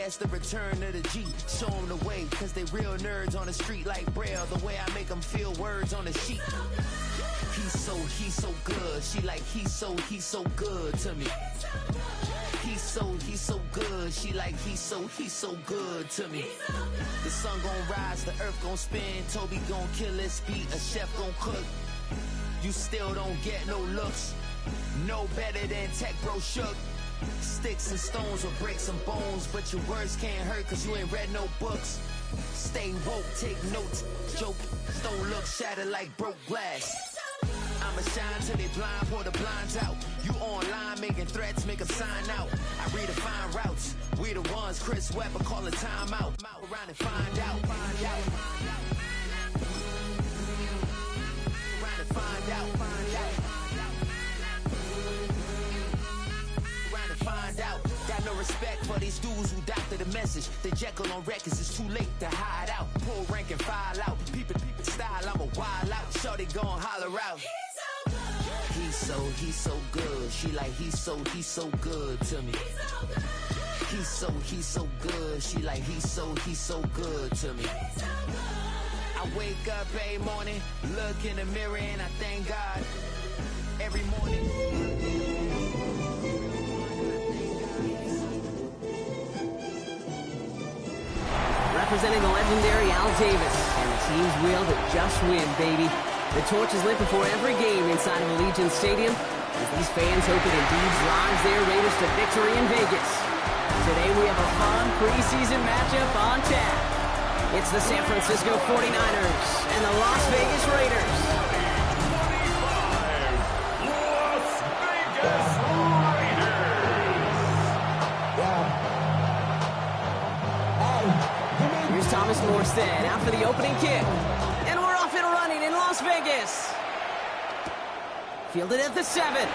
that's the return of the G. Show them the way, cause they real nerds on the street like Braille. The way I make them feel words on the sheet. He's so good. She like, he's so good to me. He's so good. She like, he's so good to me. The sun gon' rise, the earth gon' spin. Toby gon' kill this beat, a chef gon' cook. You still don't get no looks. No better than Tech Bro Shook. Sticks and stones will break some bones, but your words can't hurt cause you ain't read no books. Stay woke, take notes, joke, don't look shattered like broke glass. I'ma shine till they blind, pour the blinds out. You online making threats, make a sign out. I redefine routes, we the ones Chris Webber call a timeout. Around and find out, find out. Around and find out, find out. Around and find out. Got no respect for these dudes who doctor the message. The Jekyll on records, it's too late to hide out. Pull rank and file out. Peep it style, I'm a wild out. Shorty gon' holler out. He's so good. She like, he's so good to me. He's so good. She like, he's so good to me. I wake up every morning, look in the mirror and I thank God. Every morning. Representing the legendary Al Davis, and the team's will to just win, baby. The torch is lit before every game inside of Allegiant Stadium, as these fans hope it indeed drives their Raiders to victory in Vegas. Today we have a fun preseason matchup on tap. It's the San Francisco 49ers and the Las Vegas Raiders. Las Vegas Raiders! Here's Thomas Morstead out for the opening kick. And we're off and running in Las Vegas. Fielded at the 7. And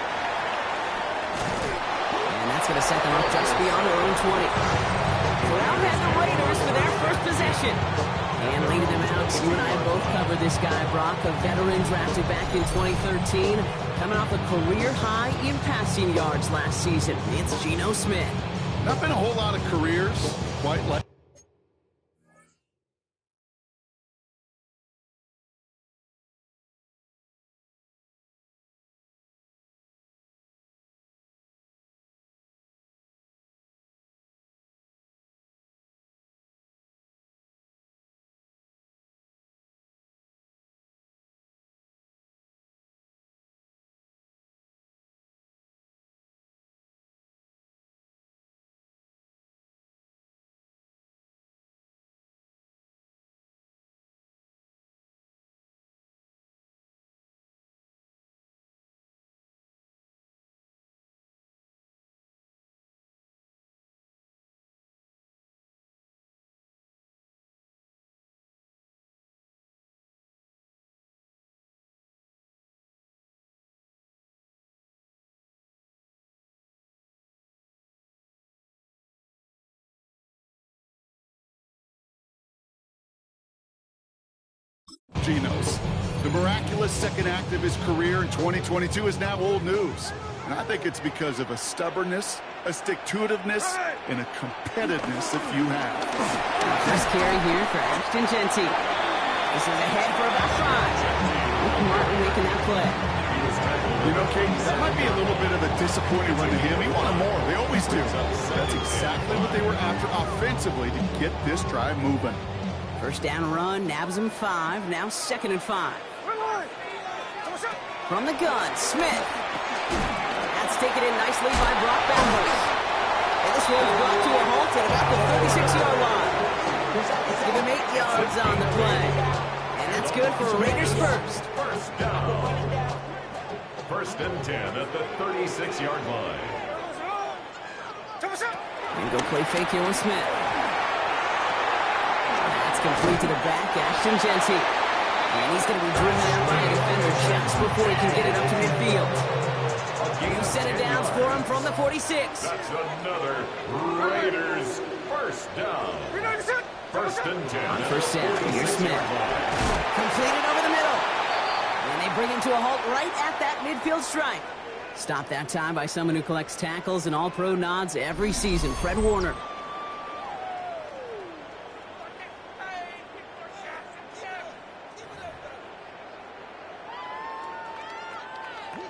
that's going to set them up just beyond their own 20. So out head the Raiders for their first possession. And leading them out, you and I have both covered this guy, Brock, a veteran drafted back in 2013, coming off a career high in passing yards last season. It's Geno Smith. Not been a whole lot of careers quite like Geno's. The miraculous second act of his career in 2022 is now old news. And I think it's because of a stubbornness, a stick-to-itiveness, and a competitiveness that few have. First carry here for Ashton Genty. This is ahead for about 5. Rick Martin making that play. You know, Kate, that might be a little bit of a disappointing run to him. He wanted more. They always do. That's exactly what they were after offensively to get this drive moving. First down run, nabs him 5. Now 2nd and 5. From the gun, Smith. That's taken in nicely by Brock Bamberg. And this one's brought to a halt at about the 36-yard line. Give him 8 yards on the play. And that's good for Raiders first. First down. First and 10 at the 36-yard line. And go play fake here with Smith. That's complete to the back, Ashton Genty. And he's going to be driven out by a defender just before he can get it up to midfield. You set it down for him from the 46. That's another Raiders first down. First and 10. On first down, here's Smith. Completed over the middle. And they bring him to a halt right at that midfield stripe. Stopped that time by someone who collects tackles and all-pro nods every season, Fred Warner.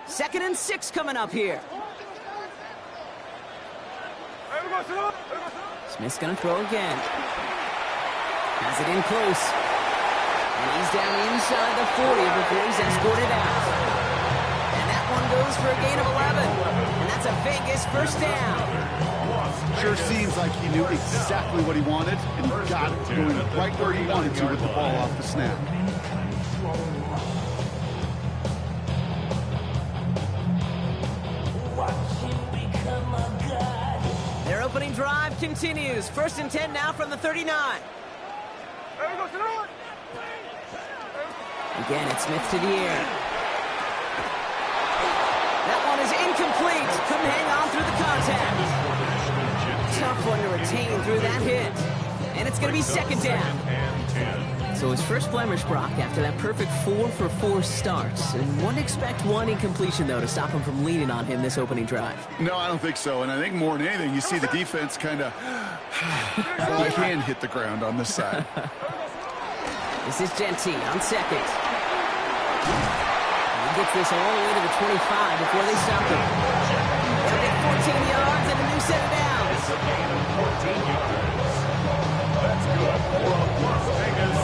2nd and 6 coming up here. Smith's going to throw again. Has it in close. And he's down inside the 40 before he's escorted out. And that one goes for a gain of 11. And that's a Vegas first down. Sure seems like he knew exactly what he wanted, and he got it, going right where he wanted to with the ball off the snap. Their opening drive continues. 1st and 10 now from the 39. Again, it's Smith to the air. That one is incomplete. Couldn't hang on through the contact. Tough one to retain through that hit. And it's going to be 2nd down. So his first blemish, Brock, after that perfect 4-for-4 starts. And wouldn't expect one incompletion, though, to stop him from leaning on him this opening drive. No, I don't think so. And I think more than anything, you see the defense kind of the hand hit the ground on this side. This is Genty on 2nd. He gets this all the way to the 25 before they stop him. They'll get 14 yards and a new set of downs. It's a gain of 14 yards. That's good for Las Vegas.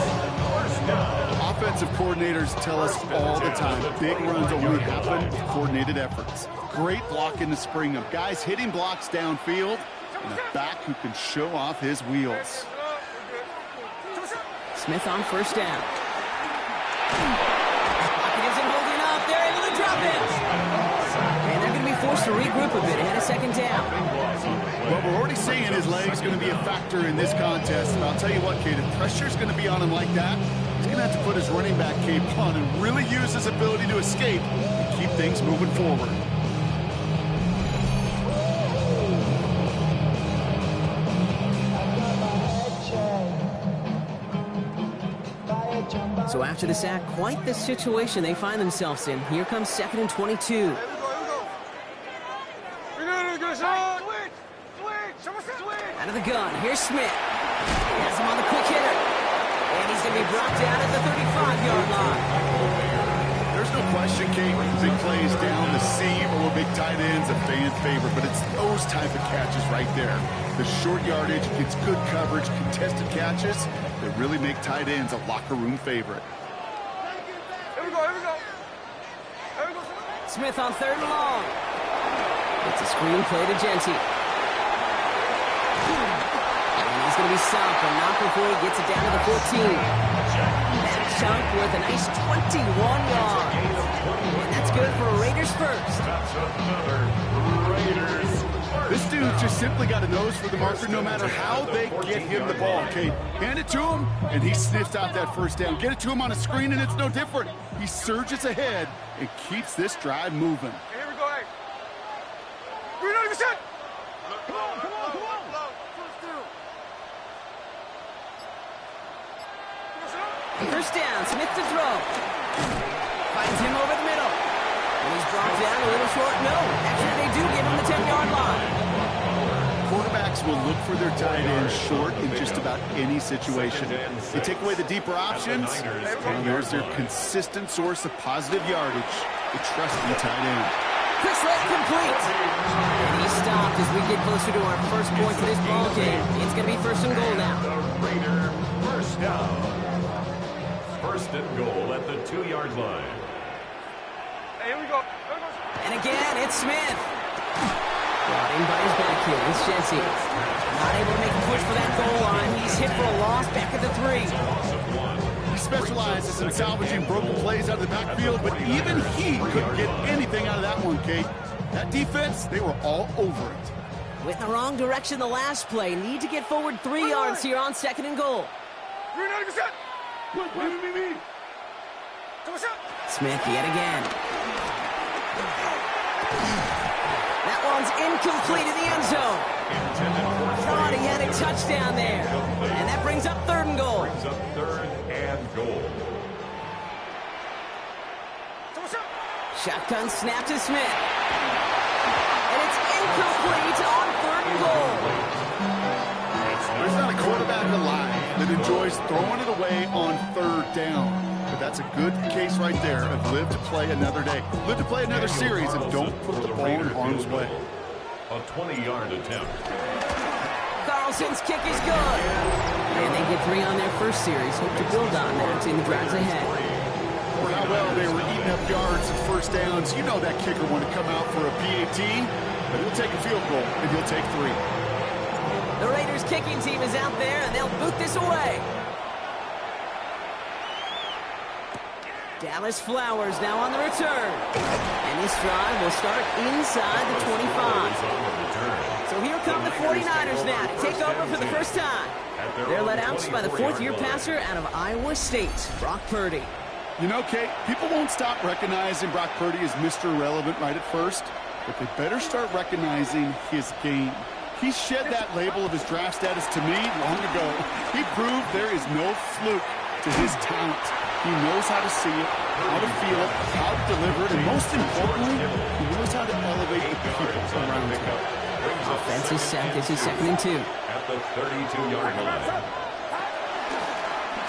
First down. Offensive coordinators tell us all the time, big runs only happen with coordinated efforts. Great block in the spring of guys hitting blocks downfield and a back who can show off his wheels. Smith on 1st down. Pocket isn't holding up. They're able to drop it. And they're going to be forced to regroup a bit ahead of 2nd down. Well, we're already seeing his leg's going to be a factor in this contest. And I'll tell you what, Kate, if pressure's going to be on him like that, he's going to have to put his running back cape on and really use his ability to escape and keep things moving forward. So after the sack, quite the situation they find themselves in. Here comes 2nd and 22. Out of the gun, here's Smith. He has him on the quick hitter. And he's going to be brought down at the 35-yard line. There's no question, Kate, big plays down the seam or big tight ends, a fan favorite, but it's those type of catches right there. The short yardage, gets good coverage, contested catches that really make tight ends a locker room favorite. Smith on 3rd and long. It's a screen play to Genty. And he's going to be stopped, but not before he gets it down to the 14. That chunk worth a nice 21 yards. And that's good for a Raiders first. That's another Raiders first. This dude just simply got a nose for the marker no matter how they get him the ball, Kate. Hand it to him, and he sniffs out that 1st down. Get it to him on a screen, and it's no different. He surges ahead and keeps this drive moving. Here we go, hey. We're not even set. Come on. 1st down, Smith to throw. Finds him over the middle. And he's brought down a little short. No, actually they do give him the 10-yard line. Quarterbacks will look for their tight ends short in just about any situation. They take away the deeper options, and there's their consistent source of positive yardage, the trusty tight end. Quick slant complete. And he's stopped as we get closer to our first points of this ball game. It's going to be 1st and goal now. The Raider first down. 1st and goal at the 2-yard line. Hey, here we go. And again, it's Smith. Brought in by his back heel. It's Genty. Not able to make a push for that goal line. He's hit for a loss back at the 3. He specializes in salvaging broken plays out of the backfield, but even he couldn't get anything out of that one, Kate. That defense, they were all over it. Went in the wrong direction the last play. Need to get forward 3 yards here on 2nd and goal. We're not even set. Smith yet again. That one's incomplete in the end zone. Thought he had a touchdown there. And that brings up 3rd and goal. Brings up 3rd and goal. Shotgun snap to Smith. And it's incomplete on 3rd and goal. There's not a quarterback alive that enjoys throwing it away on third down. But that's a good case right there of live to play another day. Live to play another series and don't put the ball in harm's way. A 20-yard attempt. Carlson's kick is good. And they get 3 on their first series. Hope to build on that in the drives ahead. For how well they were eating up yards and first downs, you know that kicker want to come out for a PAT, but he'll take a field goal, and he'll take 3. The Raiders kicking team is out there, and they'll boot this away. Dallas Flowers now on the return. And this drive will start inside the 25. So here come the 49ers now to take over for the first time. They're led out by the 4th-year passer out of Iowa State, Brock Purdy. You know, Kate, people won't stop recognizing Brock Purdy as Mr. Irrelevant right at first, but they better start recognizing his game. He shed that label of his draft status to me long ago. He proved there is no fluke to his talent. He knows how to see it, how to feel it, how to deliver it, and most importantly, he knows how to elevate the people around him. Offense is set. This is 2nd and 2. At the 32-yard line.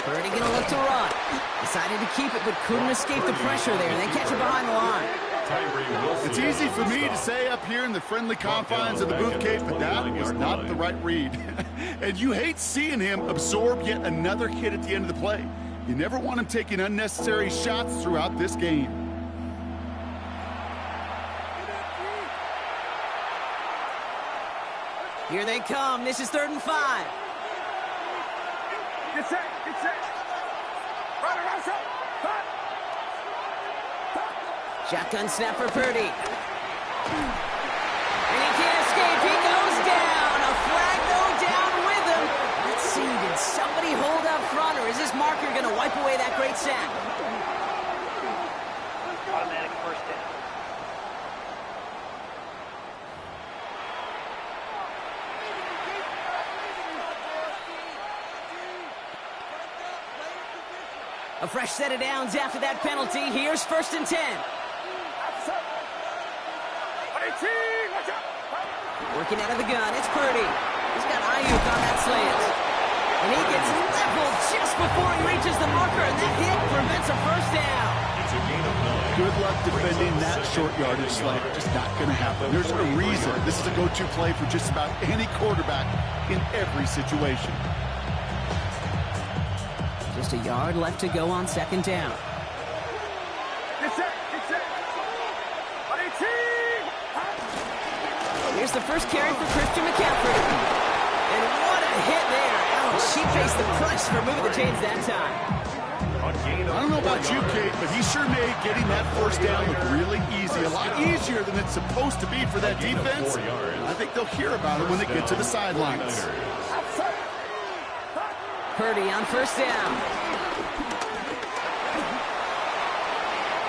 Purdy gonna look to run. Decided to keep it, but couldn't escape the pressure there. They catch it behind the line. It's easy for me to say up here in the friendly confines of the booth, Kate, but that was not the right read. And you hate seeing him absorb yet another hit at the end of the play. You never want him taking unnecessary shots throughout this game. Here they come. This is 3rd and 5. Get set, get set. Right around, set. Shotgun snap for Purdy. And he can't escape. He goes down. A flag though down with him. Let's see, did somebody hold up front, or is this marker going to wipe away that great sack? Automatic first down. A fresh set of downs after that penalty. Here's 1st and 10. Working out of the gun, it's Purdy. He's got Ayuk on that slant. And he gets leveled just before he reaches the marker, and that hit prevents a first down. It's a gain of 9. Good luck defending that short yardage slant. Just not going to happen. There's a reason this is a go-to play for just about any quarterback in every situation. Just a yard left to go on 2nd down. Get set, get set. Here's the first carry for Christian McCaffrey. And what a hit there. Ouch, he faced the price for moving the chains that time. I don't know about you, Kate, but he sure made getting that first down look really easy. A lot easier than it's supposed to be for that defense. I think they'll hear about it when they get to the sidelines. Purdy on 1st down.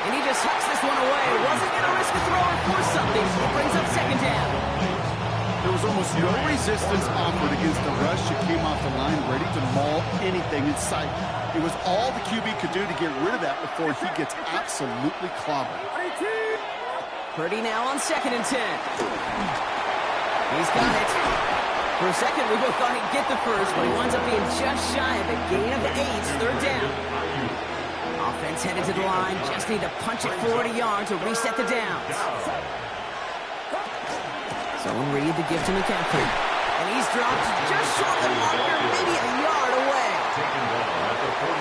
And he just hucks this one away. Wasn't going to risk a throw or force something. It brings up 2nd down. There was almost no resistance offered against the rush that came off the line ready to maul anything in sight. It was all the QB could do to get rid of that before he gets absolutely clobbered. Purdy now on 2nd and 10. He's got it. For a second, we both thought he'd get the first, but he winds up being just shy of a gain of 8, 3rd down. Offense headed to the line. Just need to punch it forward a yard to reset the downs. So Reed the gift to McCaffrey. And he's dropped just short of the marker, maybe a yard away.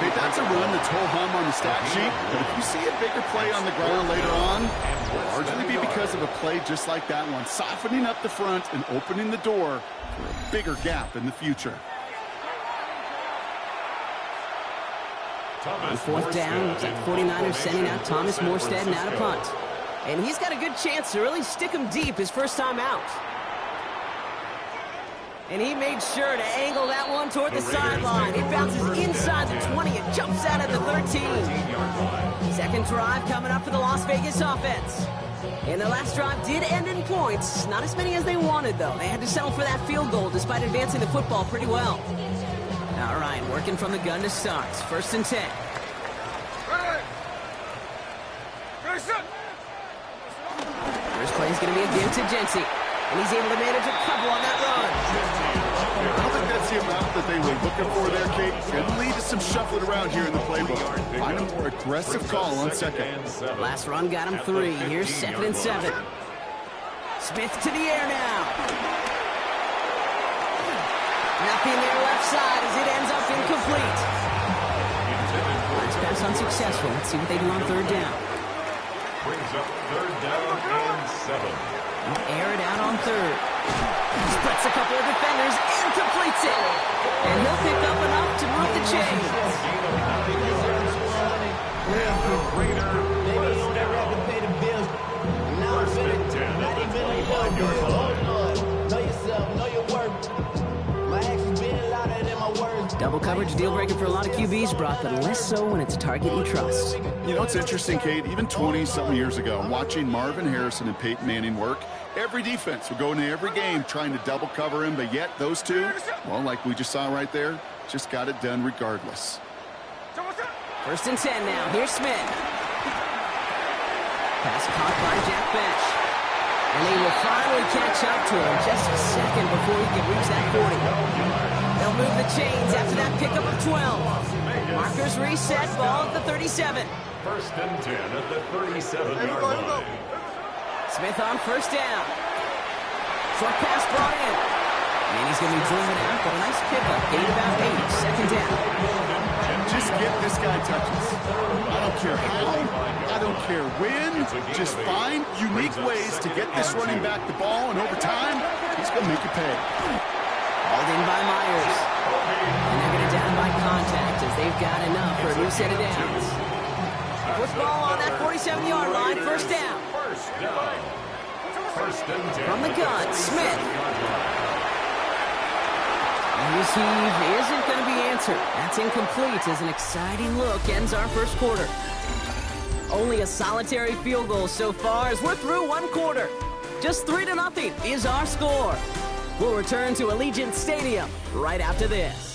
Hey, that's a run that's ho-hum on the stat sheet, but if you see a bigger play on the ground later on, it will largely be because of a play just like that one, softening up the front and opening the door for a bigger gap in the future. On 4th down, looks like 49ers sending out Thomas Morstead and out a punt. And he's got a good chance to really stick him deep his first time out. And he made sure to angle that one toward the sideline. It bounces inside the 20 and jumps out at the 13. 2nd drive coming up for the Las Vegas offense. And their last drive did end in points. Not as many as they wanted, though. They had to settle for that field goal despite advancing the football pretty well. All right, working from the gun to start. 1st and 10. First play is going to be again to Jency. And he's able to manage a couple on that run. I don't think that's the amount that they were looking for there, Kate. Can lead to some shuffling around here in the playbook. Find a more aggressive call on second. Last run got him 3. Here's 2nd and 7. Smith to the air now. Nothing there left side as it ends up incomplete. Last pass unsuccessful. Let's see what they do on 3rd down. Brings up 3rd down and 7. Air it out on 3rd. Splits a couple of defenders and completes it. And he'll pick up enough to move the chains. Double coverage deal breaker for a lot of QBs, Brock, but less so when it's a target you trust. You know, it's interesting, Kate, even 20-something years ago, watching Marvin Harrison and Peyton Manning work, every defense would go into every game trying to double cover him, but yet those two, well, like we just saw right there, just got it done regardless. 1st and 10 now. Here's Smith. Pass caught by Jack Bench. And he will finally catch up to him just a second before he can reach that 40. They'll move the chains after that pickup of 12. Markers reset, ball at the 37. 1st and 10 at the 37-yard line. Smith on 1st down. Short pass brought in. And he's going to be driven out, but a nice pickup. Gain about 8. 2nd down. Just get this guy touches. I don't care how, I don't care when, just find unique ways to get this running back the ball, and over time, he's going to make you pay. Hauled in by Myers. And they're going to down by contact as they've got enough for a new set of downs. Football on that 47-yard line, 1st down. 1st and 10. From the gun, Smith. His heave isn't going to be answered. That's incomplete as an exciting look ends our 1st quarter. Only a solitary field goal so far as we're through 1 quarter. Just 3-0 is our score. We'll return to Allegiant Stadium right after this.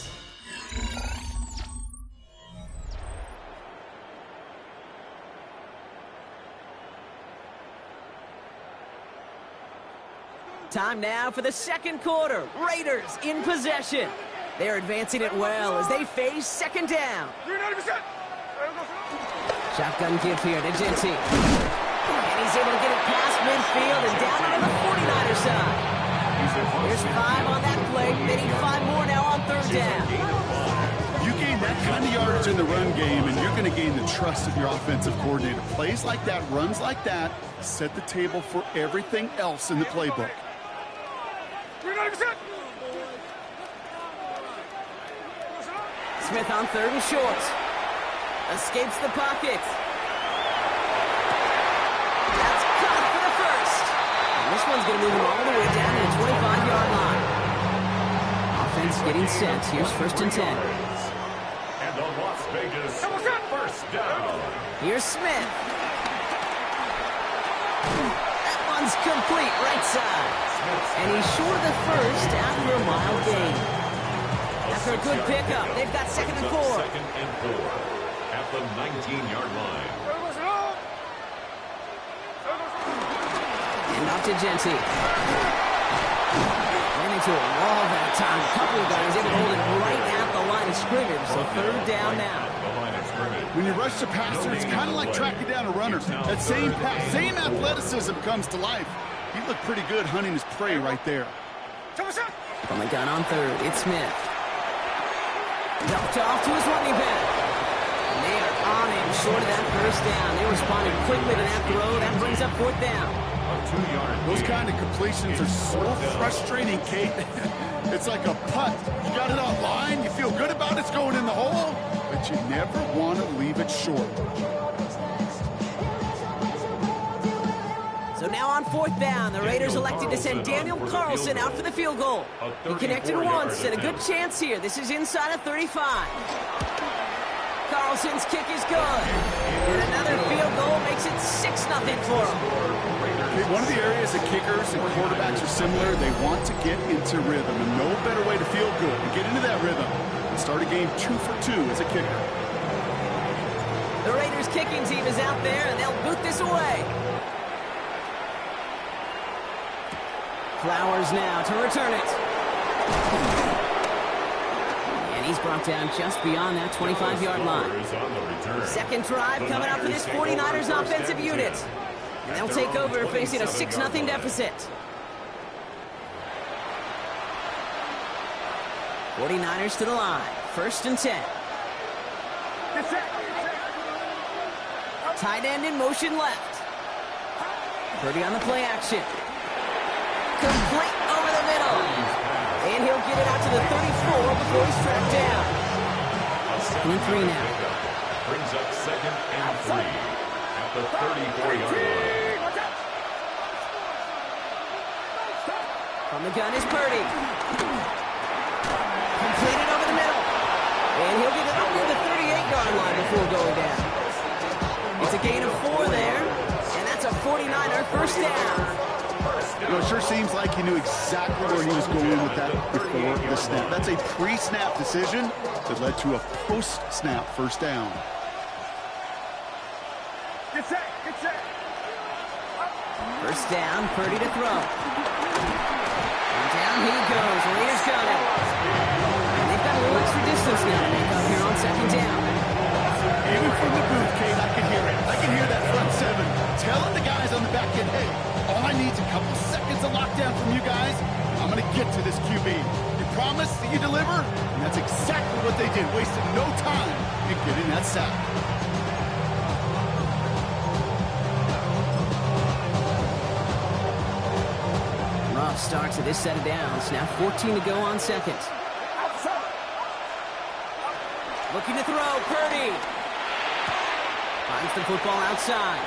Time now for the 2nd quarter. Raiders in possession. They're advancing it well as they face 2nd down. Shotgun give here to Genty. And he's able to get it past midfield and down into the 49er side. There's 5 on that play. They need 5 more now on 3rd down. You gain that kind of yardage in the run game, and you're going to gain the trust of your offensive coordinator. Plays like that, runs like that, set the table for everything else in the playbook. Smith on 3rd and short. Escapes the pocket. That's caught for the 1st. And this one's going to move him all the way down to the 25-yard line. Offense getting set. Here's 1st and 10. And the Las Vegas 1st down. Here's Smith. That one's complete right side. And he's short of the 1st after a mild gain. After a good pickup, they've got 2nd and 4. 2nd and 4 at the 19-yard line. And off to Genty. Ran into a wall that time. A couple of guys able to hold it right at the line of scrimmage. So 3rd down now. When you rush the passer, it's kind of like tracking down a runner. That same pass, same athleticism comes to life. He looked pretty good hunting his prey right there. From the gun on 3rd, it's Smith. Dumped off to his running back. And they are on him short of that 1st down. They responded quickly to that throw. That brings up 4th down. Those kind of completions are so frustrating, Kate. It's like a putt. You got it on line, you feel good about it's going in the hole, but you never want to leave it short. So now on 4th down, the Raiders elected to send Daniel Carlson out for the field goal. He connected once and a good chance here. This is inside of 35. Carlson's kick is good. And another field goal makes it 6-0 for him. One of the areas that kickers and quarterbacks are similar, they want to get into rhythm. And no better way to feel good and get into that rhythm and start a game 2 for 2 as a kicker. The Raiders kicking team is out there and they'll boot this away. Flowers now to return it. He's brought down just beyond that 25-yard line. Second drive coming up for this 49ers offensive unit. And they'll take over facing a 6-0 deficit. 49ers to the line. 1st and 10. Tight end in motion left. Purdy on the play action. Complete over the middle. And he'll get it out to the 34 before he's tracked down. 2nd and 3 now. Brings up 2nd and 3 at the 34-yard line. From the gun is Purdy. Completed over the middle. And he'll get it over the 38-yard line before going down. It's a gain of 4 there. And that's a 49er first down. You know, it sure seems like he knew exactly where he was going with that before the snap. That's a pre-snap decision that led to a post-snap first down. Get set, get set. First down, Purdy to throw. And down he goes. Raiders got it. And they've got a little extra distance now to make up here on 2nd down. Even from the booth, Kate, I can hear it. I can hear that front 7 telling the guys on the back end, hey, all I need is a couple seconds of lockdown from you guys. I'm going to get to this QB. You promise that you deliver? And that's exactly what they did. Wasted no time in getting that sack. Rough start to this set of downs. Now 14 to go on 2nd. Looking to throw, Purdy. Finds the football outside.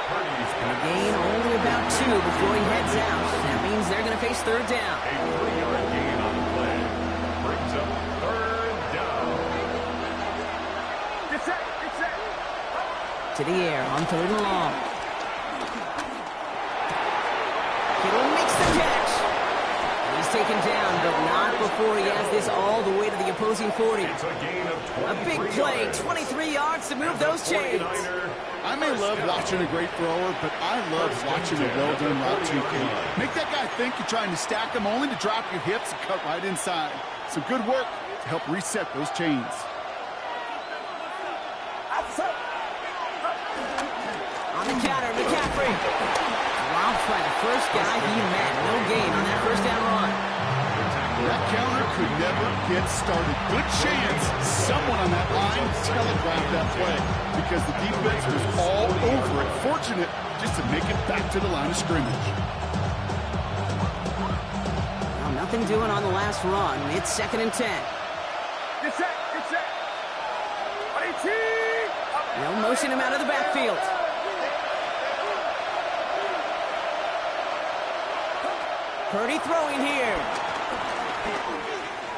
And a gain only about 2 before he heads out. That means they're going to face 3rd down. A 3-yard gain on the play. Brings up 3rd down. Get set, get set. To the air on 3rd and long. Kittle makes the catch. He's taken down, but not before he has this all the way to the opposing 40. It's a gain of 23 A big play, 23 yards to move those chains. I may love watching a great thrower, but I love watching a well-done route too. Make that guy think you're trying to stack him only to drop your hips and cut right inside. Some good work to help reset those chains. On the counter, McCaffrey. Dropped by the first guy he met. No gain on that first down run. That counter could never get started. Good chance someone on that line telegraphed that play because the defense was all over it. Fortunate just to make it back to the line of scrimmage. Well, nothing doing on the last run. It's 2nd and 10. Get set, get set. They'll motion him out of the backfield. Purdy throwing here.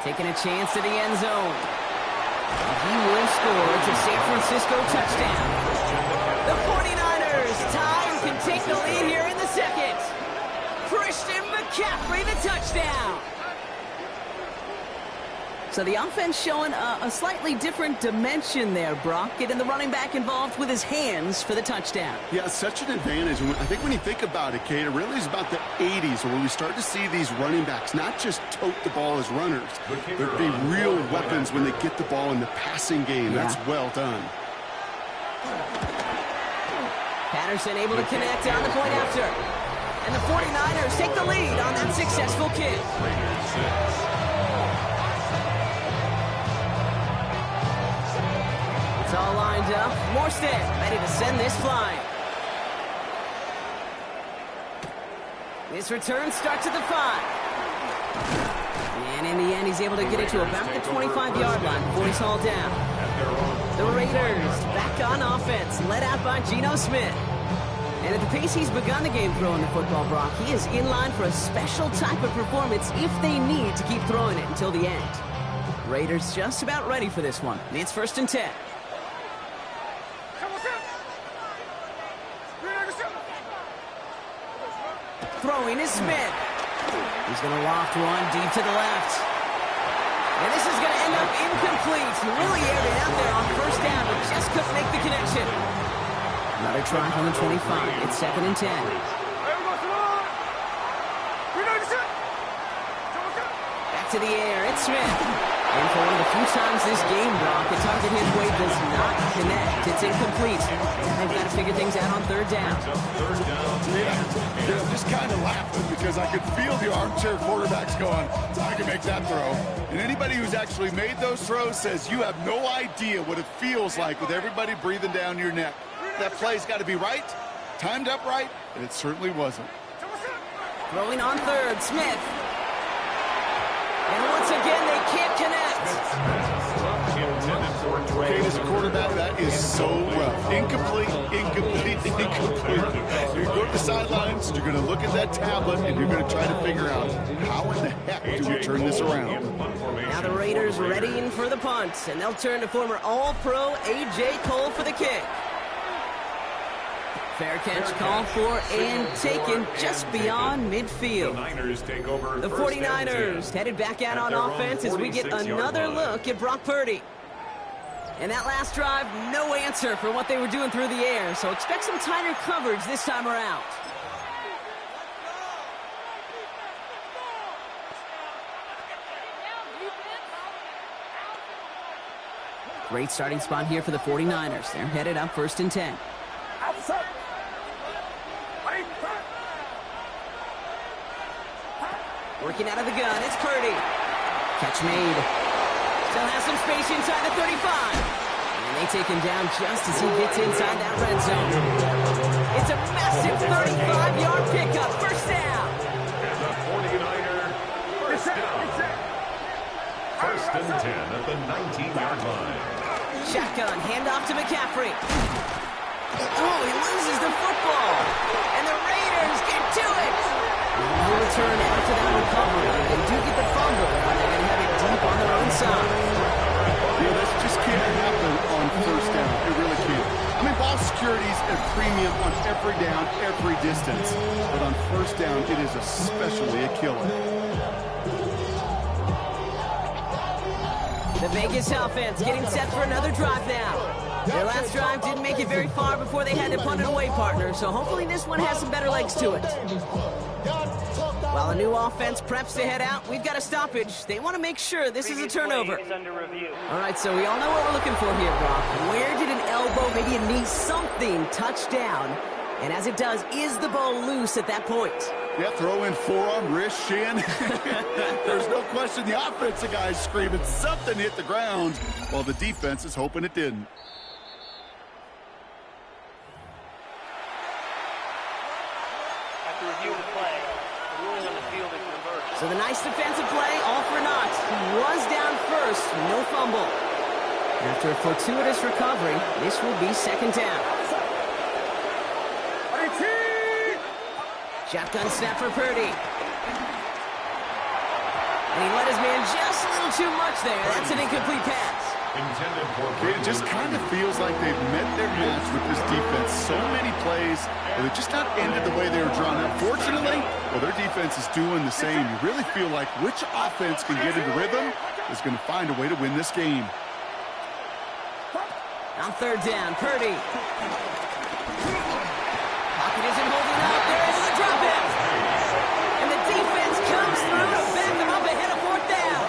Taking a chance to the end zone. He will score. It's a San Francisco touchdown. The 49ers tie and can take the lead here in the 2nd. Christian McCaffrey, the touchdown. So the offense showing a slightly different dimension there, Brock. Getting the running back involved with his hands for the touchdown. Yeah, such an advantage. I think when you think about it, Kate, it really is about the 80s where we start to see these running backs not just tote the ball as runners. They'd be real weapons when they get the ball in the passing game. Yeah. That's well done. Patterson able to connect on the point after. And the 49ers take the lead on that successful kick. It's all lined up. Morstead ready to send this flying. This return starts at the 5. And in the end, he's able to get it to about the 25-yard line before he's hauled down. The Raiders back on offense, led out by Geno Smith. And at the pace he's begun the game throwing the football, Brock, he is in line for a special type of performance if they need to keep throwing it until the end. Raiders just about ready for this one. It's 1st and 10. Throwing is Smith. He's going to loft one deep to the left. And this is going to end up incomplete. He really aired it out there on first down, but just couldn't make the connection. Another try on the 25. It's 2nd and 10. Back to the air. It's Smith. And for one of the few times this game, Brock, the target hit way does not connect. It's incomplete. They've got to figure things out on third down. Yeah, I'm just kind of laughing because I could feel the armchair quarterbacks going, I can make that throw. And anybody who's actually made those throws says you have no idea what it feels like with everybody breathing down your neck. That play's got to be right, timed up right, and it certainly wasn't. Throwing on third, Smith. And once again, they can't connect. Okay, as a quarterback, that is so rough. Incomplete, incomplete, incomplete. You go to the sidelines, you're going to look at that tablet, and you're going to try to figure out how in the heck do we turn this around. Now the Raiders readying for the punt, and they'll turn to former All-Pro A.J. Cole for the kick. Fair catch called for and taken just beyond midfield. The 49ers headed back out on offense as we get another look at Brock Purdy. And that last drive, no answer for what they were doing through the air, so expect some tighter coverage this time around. Great starting spot here for the 49ers. They're headed up 1st and 10. Working out of the gun, it's Purdy. Catch made. Still has some space inside the 35. And they take him down just as he gets inside that red zone. It's a massive 35-yard pickup. First down. And the 49er first down. First and 10 at the 19-yard line. Shotgun, handoff to McCaffrey. Oh, he loses the football. And the Raiders get to it. No return after that recovery. They do get the fumble, and they're going to have it deep on their own side. Yeah, this just can't happen on first down. It really can't. I mean, ball security's a premium on every down, every distance. But on first down, it is especially a killer. The Vegas offense getting set for another drive now. Their last drive didn't make it very far before they had to punt it away, partner, so hopefully this one has some better legs to it. While a new offense preps to head out, we've got a stoppage. They want to make sure this is a turnover. All right, so we all know what we're looking for here, Brock. Where did an elbow, maybe a knee, something touch down? And as it does, is the ball loose at that point? Yeah, throw in forearm, wrist, shin. There's no question the offensive guy's screaming something hit the ground while the defense is hoping it didn't. After reviewing the play, the ruling on the field is reversed. So the nice defensive play, all for naught. He was down first, no fumble. After a fortuitous recovery, this will be second down. Shotgun snap for Purdy. And he let his man just a little too much there. That's an incomplete pass. It just kind of feels like they've met their match with this defense. So many plays, but they've just not ended the way they were drawn up. Fortunately, well, their defense is doing the same. You really feel like which offense can get into rhythm is going to find a way to win this game. On third down, Purdy. Pocket isn't holding up. There is the drop in. And the defense comes through to back them up ahead of fourth down.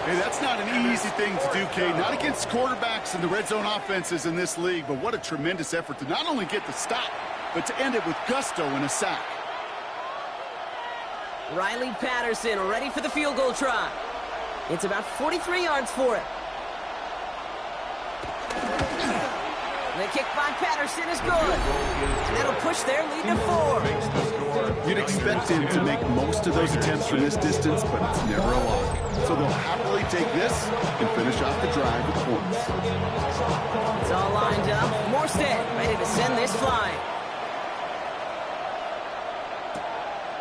Hey, that's not an easy thing to do, Kate. Not against quarterbacks and the red zone offenses in this league, but what a tremendous effort to not only get the stop, but to end it with gusto and a sack. Riley Patterson ready for the field goal try. It's about 43 yards for it. The kick by Patterson is good. And that'll push their lead to 4. You'd expect him to make most of those attempts from this distance, but it's never a lot. So they'll happily take this and finish off the drive with points. It's all lined up. Morstead ready to send this flying.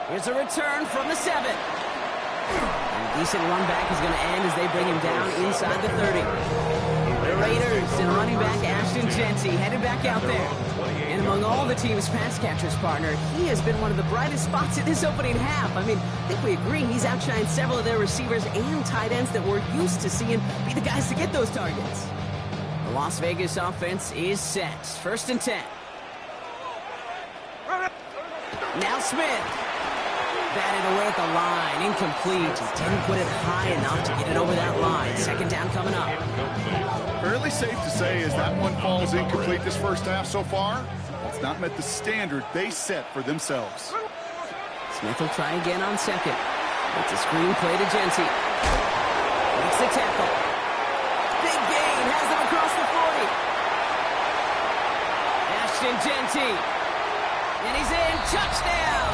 Here's a return from the 7. And a decent run back is going to end as they bring him down inside the 30. The Raiders and running back Ashton Jeanty headed back out there. And among all the team's pass catchers, partner, he has been one of the brightest spots in this opening half. I mean, I think we agree he's outshined several of their receivers and tight ends that we're used to seeing be the guys to get those targets. The Las Vegas offense is set. First and 10. Now Smith. batted away at the line. Incomplete. He didn't put it high enough to get it over that line. Second down coming up. Fairly safe to say as that one falls incomplete this first half so far, it's not met the standard they set for themselves. Smith will try again on second. It's a screen play to Genty. Makes the tackle. Big gain. Has them across the 40. Ashton Genty. And he's in. Touchdown.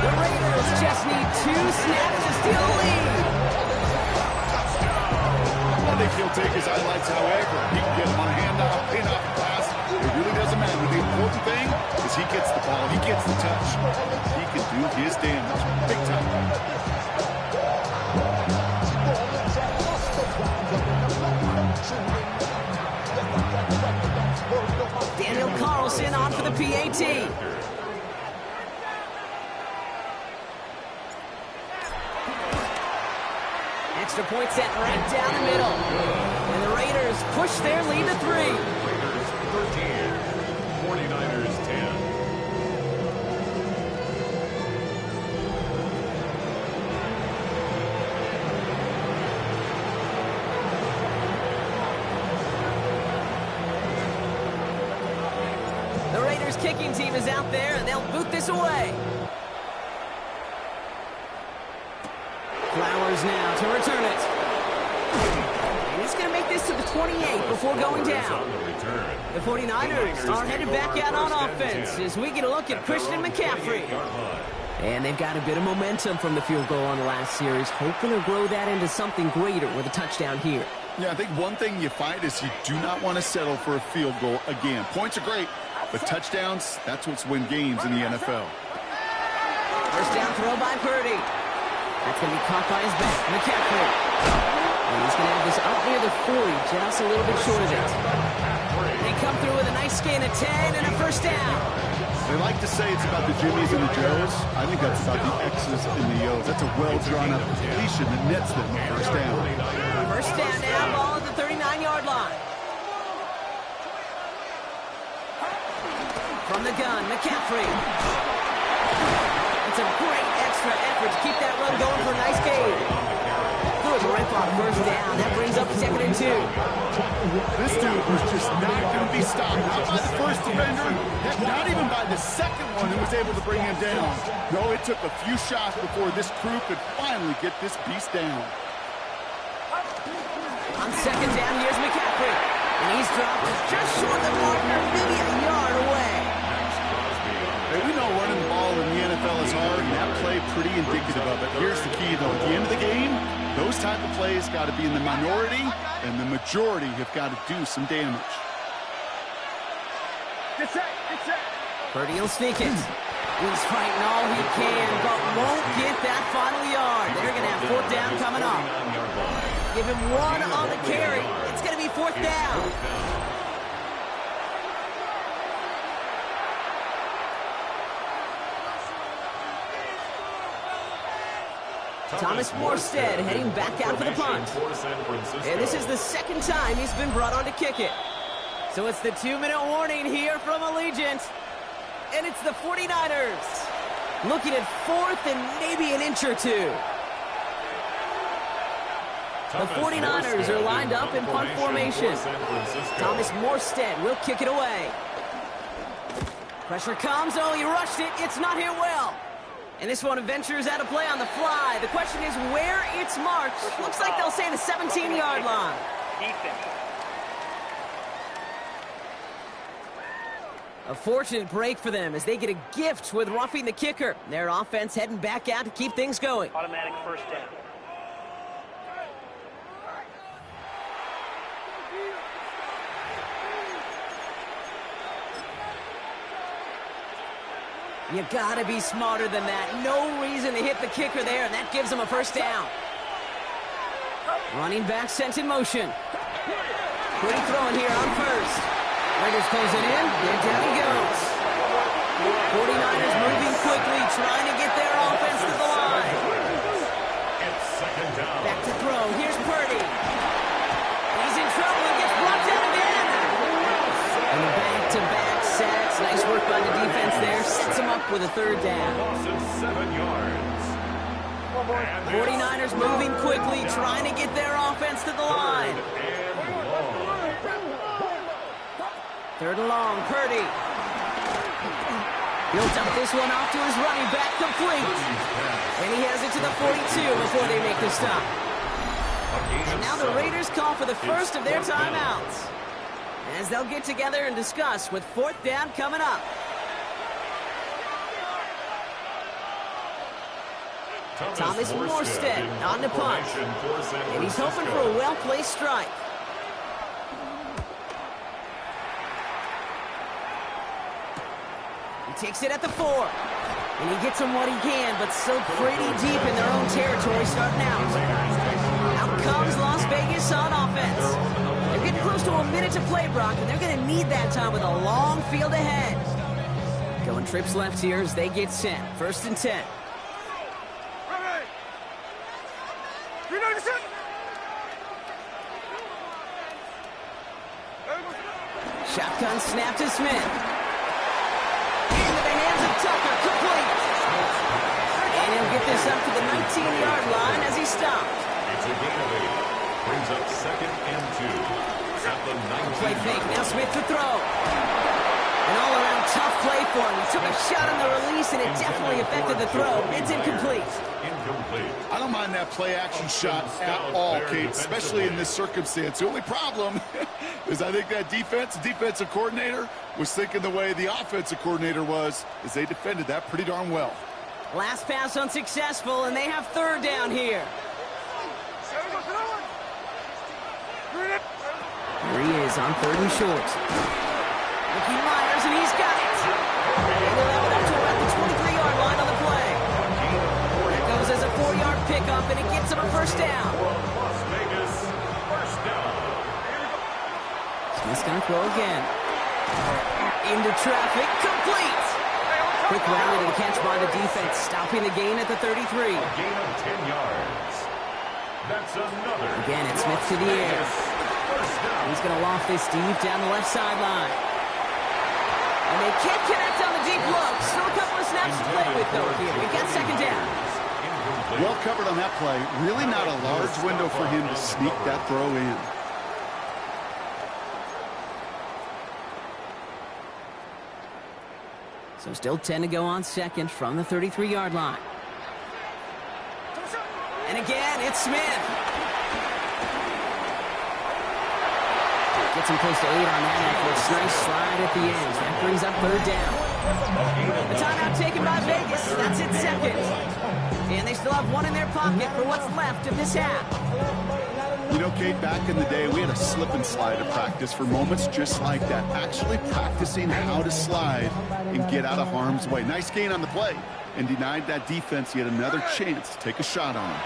The Raiders just need 2 snaps to steal the lead. I think he'll take his highlights however. He can get him on a handoff, pin-off, pass. It really doesn't matter. The important thing is he gets the ball. He gets the touch. He can do his damage. Big time. Daniel Carlson on for the PAT. Extra point set right down the middle. And the Raiders push their lead to 3. Raiders 13, 49ers 10. The Raiders kicking team is out there, and they'll boot this away. Flowers now to return it. And he's going to make this to the 28 before going down. The 49ers are headed back out on offense as we get a look at Christian McCaffrey. And they've got a bit of momentum from the field goal on the last series, hoping to grow that into something greater with a touchdown here. Yeah, I think one thing you find is you do not want to settle for a field goal again. Points are great, but touchdowns, that's what's win games in the NFL. First down throw by Purdy. That's going to be caught by his back, McCaffrey. And he's going to have this up near the 40, just a little bit short of it. They come through with a nice gain of 10 and a first down. They like to say it's about the Jimmies and the Joes. I think that's about the X's and the O's. That's a well-drawn-up completion that nets them the first down. First down now, ball at the 39-yard line. From the gun, McCaffrey. It's a great extra effort to keep that run going for a nice gain. Good rip on first down. That brings up 2nd and 2. This dude was just not going to be stopped. Not by the first defender, heck, not even by the second one who was able to bring him down. No, it took a few shots before this crew could finally get this beast down. On second down, here's McCaffrey. And he's dropped just short of the marker, maybe a yard away. Hey, we know running the ball in the NFL is hard, and that play pretty indicative of it. Here's the key, though. At the end of the game, those type of plays got to be in the minority, and the majority have got to do some damage. Purdy will sneak it. He's fighting all he can, but won't get that final yard. They're going to have 4th down coming up. Give him 1 on the carry. It's going to be 4th down. Thomas Morstead heading back out for the punt. And this is the 2nd time he's been brought on to kick it. So it's the 2-minute warning here from Allegiant. And it's the 49ers looking at 4th and maybe an inch or 2. The 49ers are lined up in punt formation. Thomas Morstead will kick it away. Pressure comes. Oh, he rushed it. It's not hit well. And this one ventures out of play on the fly. The question is where it's marked. Looks like they'll say the 17-yard line. A fortunate break for them as they get a gift with roughing the kicker. Their offense heading back out to keep things going. Automatic first down. You gotta be smarter than that. No reason to hit the kicker there, and that gives them a first down. Running back sent in motion. Pretty throwing here on first. Raiders close it in, and down he goes. 49ers moving quickly, trying to get their offense to the line. Back to throw, here's Purdy. He's in trouble and gets brought down again. And the back-to-back sacks. Nice work by the defense there. Sets him up with with a third down. Loss of 7 yards. And 49ers moving quickly, trying to get their offense to the line. Third and long, Purdy. He'll dump this one off to his running back, complete. And he has it to the 42 before they make the stop. And now the Raiders call for the first of their timeouts, as they'll get together and discuss with fourth down coming up. Thomas Morstead on the punt. And he's hoping for a well-placed strike. He takes it at the 4. And he gets him what he can, but still pretty deep in their own territory starting out. Out comes Las Vegas on offense. They're getting close to a minute to play, Brock, and they're going to need that time with a long field ahead. Going trips left here as they get sent. First and 10. Shotgun snap to Smith. Into the hands of Tucker, complete. And he'll get this up to the 19-yard line as he stopped. It's a gain of 8. Brings up 2nd and 2. At the 19. Play fake, now Smith to throw. An all-around tough play for him. He took a shot on the release, and it definitely affected the throw. It's incomplete. I don't mind that play-action shot at all, Kate, especially in this circumstance. The only problem is I think that defensive coordinator was thinking the way the offensive coordinator was, as they defended that pretty darn well. Last pass unsuccessful, and they have third down here. Here he is on 3rd and short. Ricky Myers, and he's got it. And they'll have it up to about the 23-yard line on the play. That goes as a 4-yard pickup, and it gets him a first down. Las Vegas, first down. Smith's going to throw again. Into traffic, complete. Quick rally to the catch by the defense, stopping the gain at the 33. A gain of 10 yards. That's another. Again, it's Smith to the air. He's going to loft this deep down the left sideline. And they can't connect on the deep look. Still a couple of snaps to play with, though, here. We got second down. Well covered on that play. Really not a large window for him to sneak that throw in. So still 10 to go on second from the 33-yard line. And again, it's Smith. Gets him close to 8 on that effort. Nice slide at the end. That brings up third down. The timeout taken by Vegas. That's it, second. And they still have one in their pocket for what's left of this half. You know, Kate, back in the day, we had a slip and slide at practice for moments just like that. Actually practicing how to slide and get out of harm's way. Nice gain on the play, and denied that defense yet another chance to take a shot on him.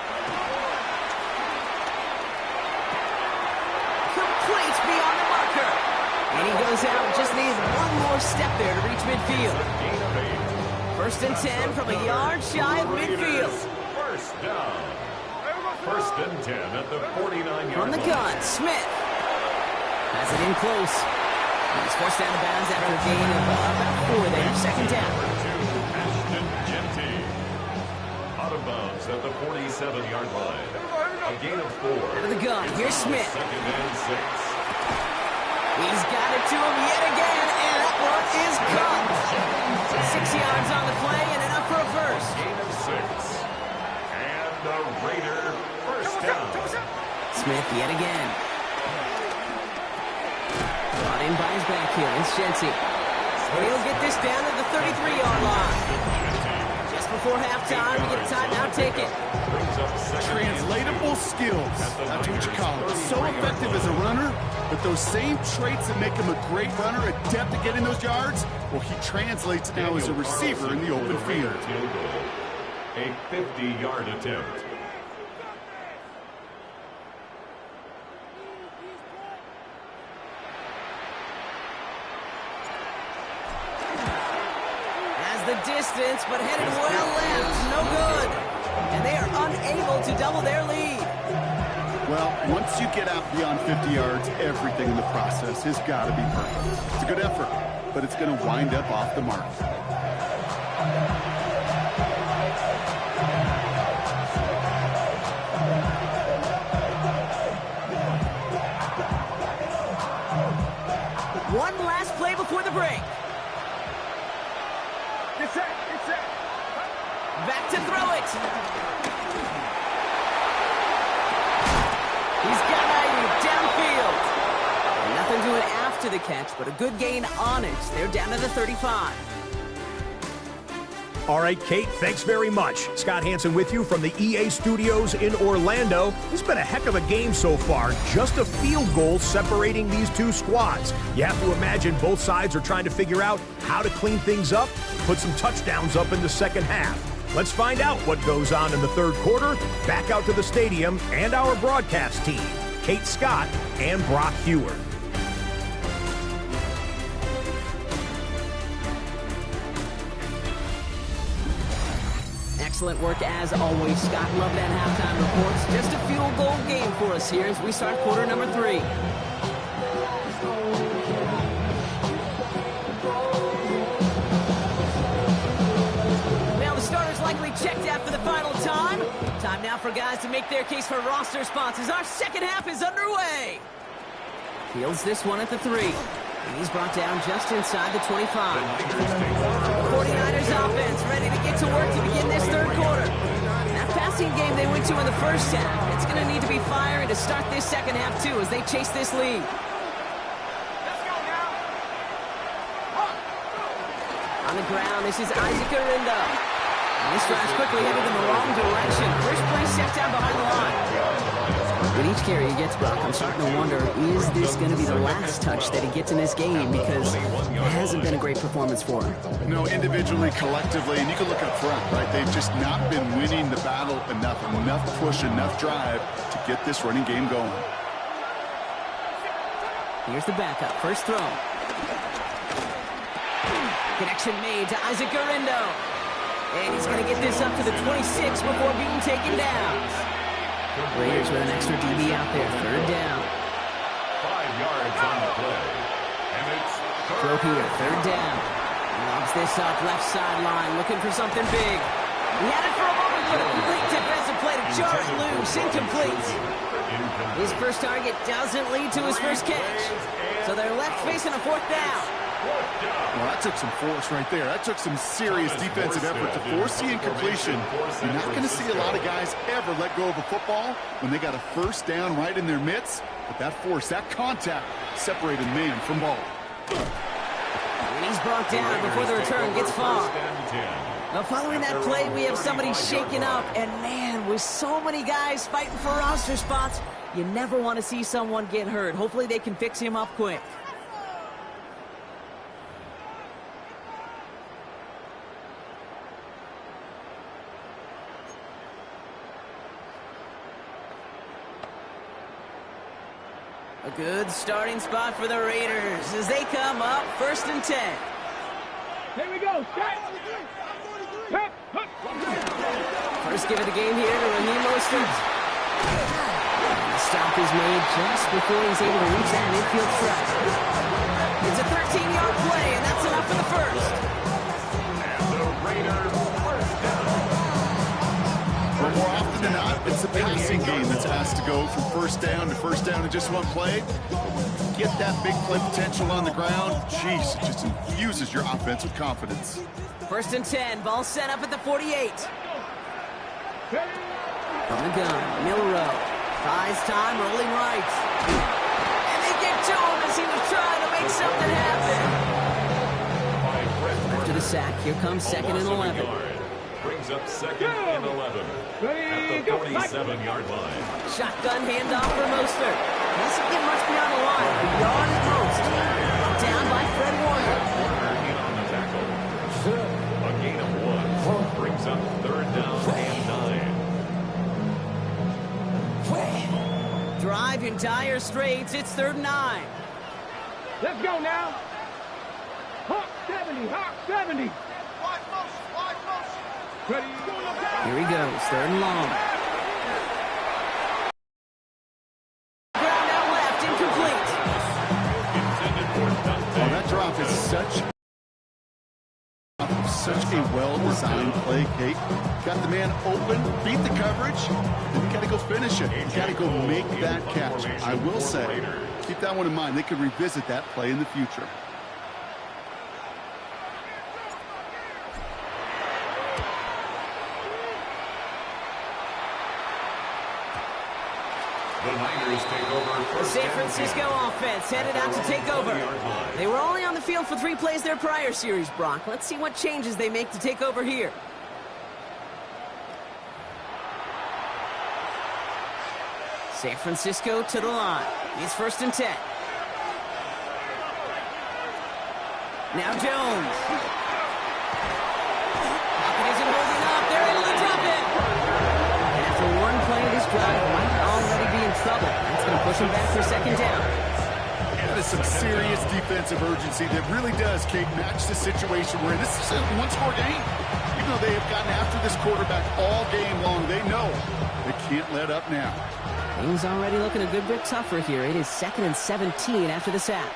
Complete beyond the marker. And he goes out, just needs one more step there to reach midfield. First and 10 from a yard shy of midfield. First down. First and 10 at the 49-yard From the gun, Smith has it in close. He's forced out of bounds after a gain of about 4 there. Second down. Ashton Genty. Out of bounds at the 47-yard line. A gain of 4. Out of the gun, here's Smith. Second and 6. He's got it to him yet again, and that one is caught. 6 yards on the play and enough for a first. Gain of 6. And the Raider first down. Smith yet again. Brought in by his back here. It's Genty. And he'll get this down to the 33-yard line. Just before halftime, we get a timeout taken. Translatable skills. That's what you call it. So effective as a runner, but those same traits that make him a great runner, adept at getting those yards, well, he translates now as a receiver in the open field. A 50-yard attempt. Has the distance, but headed well left. No good. And they are unable to double their lead. Well, once you get out beyond 50 yards, everything in the process has got to be perfect. It's a good effort, but it's going to wind up off the mark. One last play before the break. Get set, get set. Back to throw it. He's got it downfield. Nothing doing after the catch, but a good gain on it. They're down to the 35. All right, Kate, thanks very much. Scott Hansen with you from the EA Studios in Orlando. It's been a heck of a game so far. Just a field goal separating these two squads. You have to imagine both sides are trying to figure out how to clean things up, put some touchdowns up in the second half. Let's find out what goes on in the third quarter. Back out to the stadium and our broadcast team, Kate Scott and Brock Hewer. Excellent work as always, Scott. Love that halftime reports. Just a field goal game for us here as we start quarter number 3. Now the starters likely checked out for the final time. Time now for guys to make their case for roster spots as our second half is underway. Fields this one at the 3. And he's brought down just inside the 25. 49ers offense ready to get to work to begin this third quarter. That passing game they went to in the first half, it's going to need to be firing to start this second half too as they chase this lead. Let's go now. On the ground, this is Isaac Arindo. And this drive's quickly headed in the wrong direction. First play set down behind the line. With each carry he gets, Brock, I'm starting to wonder, is this going to be the last touch that he gets in this game? Because it hasn't been a great performance for him. No, individually, collectively, and you can look up front, right? They've just not been winning the battle enough push, enough drive to get this running game going. Here's the backup, first throw. Connection made to Isaac Arindo. And he's going to get this up to the 26 before being taken down. Raiders with an extra DB out there, third down. 5 yards on the play. And it's Throw here, third down. Lobs this up, left sideline, looking for something big. He had it for a moment, but a complete defensive play to jar it loose, incomplete. His first target doesn't lead to his first catch. So they're left facing a fourth down. Well, that took some force right there. That took some serious defensive effort to force the incompletion. You're not going to see a lot of guys ever let go of a football when they got a first down right in their midst. But that force, that contact, separated man from ball. And he's brought down before the return gets far. Now, following that play, we have somebody shaken up. And, man, with so many guys fighting for roster spots, you never want to see someone get hurt. Hopefully they can fix him up quick. A good starting spot for the Raiders as they come up first and 10. Here we go. Set. First give of the game here to Raheem Mostert. The stop is made just before he's able to reach that infield threat. It's a 13-yard play, and that's enough for the first. And the Raiders first down. But more often than not, it's the passing game that's asked to go from first down in just one play. Get that big play potential on the ground. Jeez, it just infuses your offense with confidence. First and 10, ball set up at the 48. From the gun, Milrow. Buys time, rolling right. And they get to him as he was trying to make something happen. After the sack, here comes second and 11. Brings up second and 11 at the 47-yard line. Shotgun handoff for Mostert. Doesn't get much beyond the line. A yard at most. Down by Fred Warner. Warner in on the tackle. A gain of 1 brings up third down and 9. Drive in dire straits. It's third and 9. Let's go now. Hawk 70. Hawk 70. Watch motion. Ready. Here he goes. Third and long. Ground out left. Incomplete. Intended for touchdown. Well, that drop is such such a well-designed play, Kate. Got the man open, beat the coverage, then you got to go finish it. You got to go make that catch. I will say, keep that one in mind. They could revisit that play in the future. The Niners take over. The San Francisco offense headed out to take over. They were only on the field for 3 plays their prior series, Brock. Let's see what changes they make to take over here. San Francisco to the line. It's 1st and 10. Now Jones. Pocket isn't holding up. They're able to drop it. And after one play, this drive might already be in trouble. That's going to push him back for 2nd down. That is some serious defensive urgency that really does, Kate, match the situation we're in. This is a one-score game. Even though they have gotten after this quarterback all game long, they know they can't let up now. Things already looking a good bit tougher here. It is 2nd and 17 after the sack.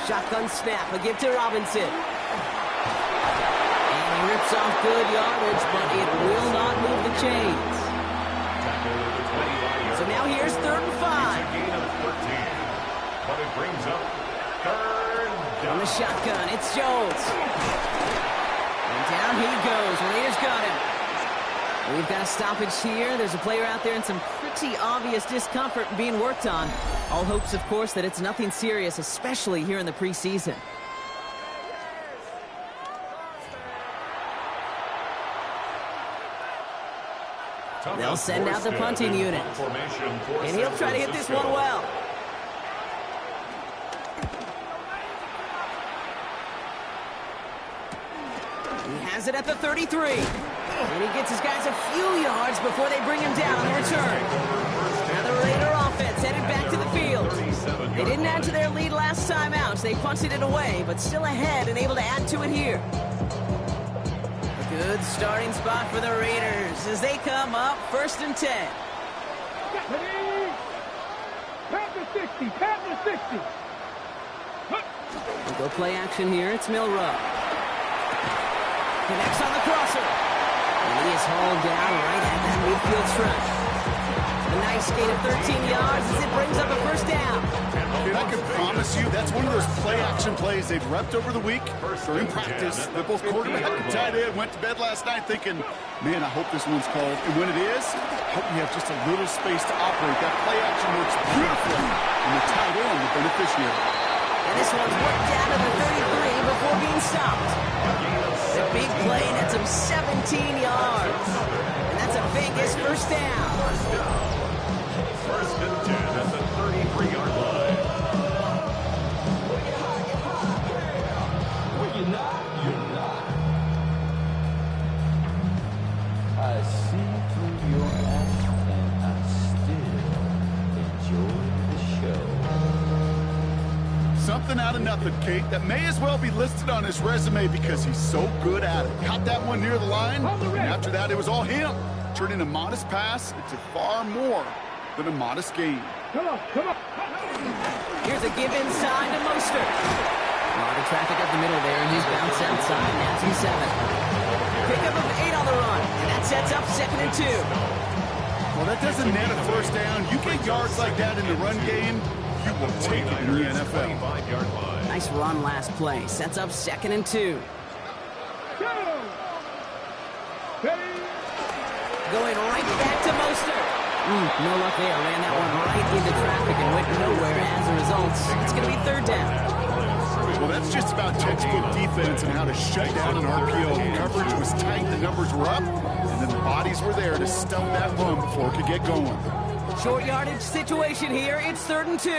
Shotgun snap, a give to Robinson. And he rips off good yardage, but it will not move the chains. So now here's 3rd and 5. Gain of 13. But it brings up 3rd down. On the shotgun, it's Jones. And down he goes. Raiders got him. We've got a stoppage here. There's a player out there in some pretty obvious discomfort being worked on. All hopes, of course, that it's nothing serious, especially here in the preseason. They'll send out the punting unit. And he'll try to hit this one well. He has it at the 33. And he gets his guys a few yards before they bring him down on the return. Now the Raider offense headed back to the field. They didn't add to their lead last time out. They punted it away, but still ahead and able to add to it here. A good starting spot for the Raiders as they come up 1st and 10. Pat the 60, pat the 60. We'll go play action here. It's Milrow. Connects on the crosser. And he is hauled down right at that midfield stripe. A nice gain of 13 yards as it brings up a 1st down. Dude, I can promise you that's one of those play-action plays they've repped over the week. During practice, that both quarterback and tight end went to bed last night thinking, man, I hope this one's called. And when it is, I hope we have just a little space to operate. That play-action works beautifully, and the tight end, the beneficiary. And this one's worked down to the 33 before being stopped. The big play nets him 17 yards. And that's a Vegas 1st down. 1st and 10 at the 33-yard line. You're not. I see through your act and I still enjoy the show. Something out of nothing, Kate, that may as well be listed on his resume because he's so good at it. Caught that one near the line, and after that it was all him. Turning a modest pass into far more than a modest gain. Come on. Here's a give inside to Mostert. A lot of traffic up the middle there, and he's bounced outside. Now 2-7. Pickup of 8 on the run, and that sets up 2nd and 2. Well, that doesn't net a 1st down. You get yards like that in the run game, you will take it in the NFL. Nice run last play. Sets up 2nd and 2. Going right back to Mostert. No luck there. Ran that one right into traffic and went nowhere as a result. It's going to be 3rd down. Well, that's just about textbook defense and how to shut down an RPO. Coverage was tight, the numbers were up, and then the bodies were there to stump that run before it could get going. Short yardage situation here. It's 3rd and 2.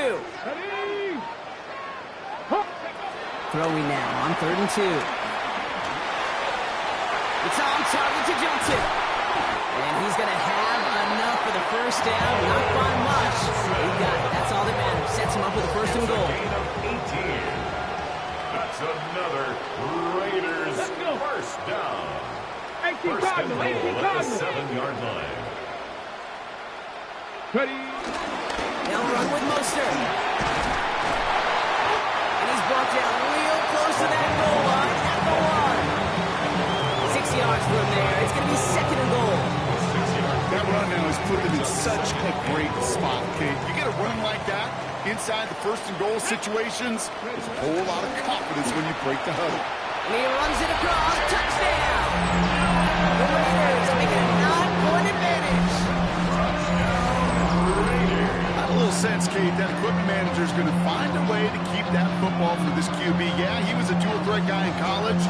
Throwing now on 3rd and 2. It's on target to Johnson. And he's going to have enough for the 1st down. Not by much. He got it. That's all that matters. Sets him up with a 1st and goal. That's another Raiders 1st down. 1st and goal at the 7-yard line. They'll run with Mostert. And he's brought down real close to to be 2nd and goal. That run now has put them in such a great spot, Kate. You get a run like that inside the 1st and goal situations, there's a whole lot of confidence when you break the huddle. And he runs it across. Touchdown! The Raiders making a 9-point advantage. I have a little sense, Kate, that equipment manager is going to find a way to keep that football for this QB. Yeah, he was a dual-threat guy in college.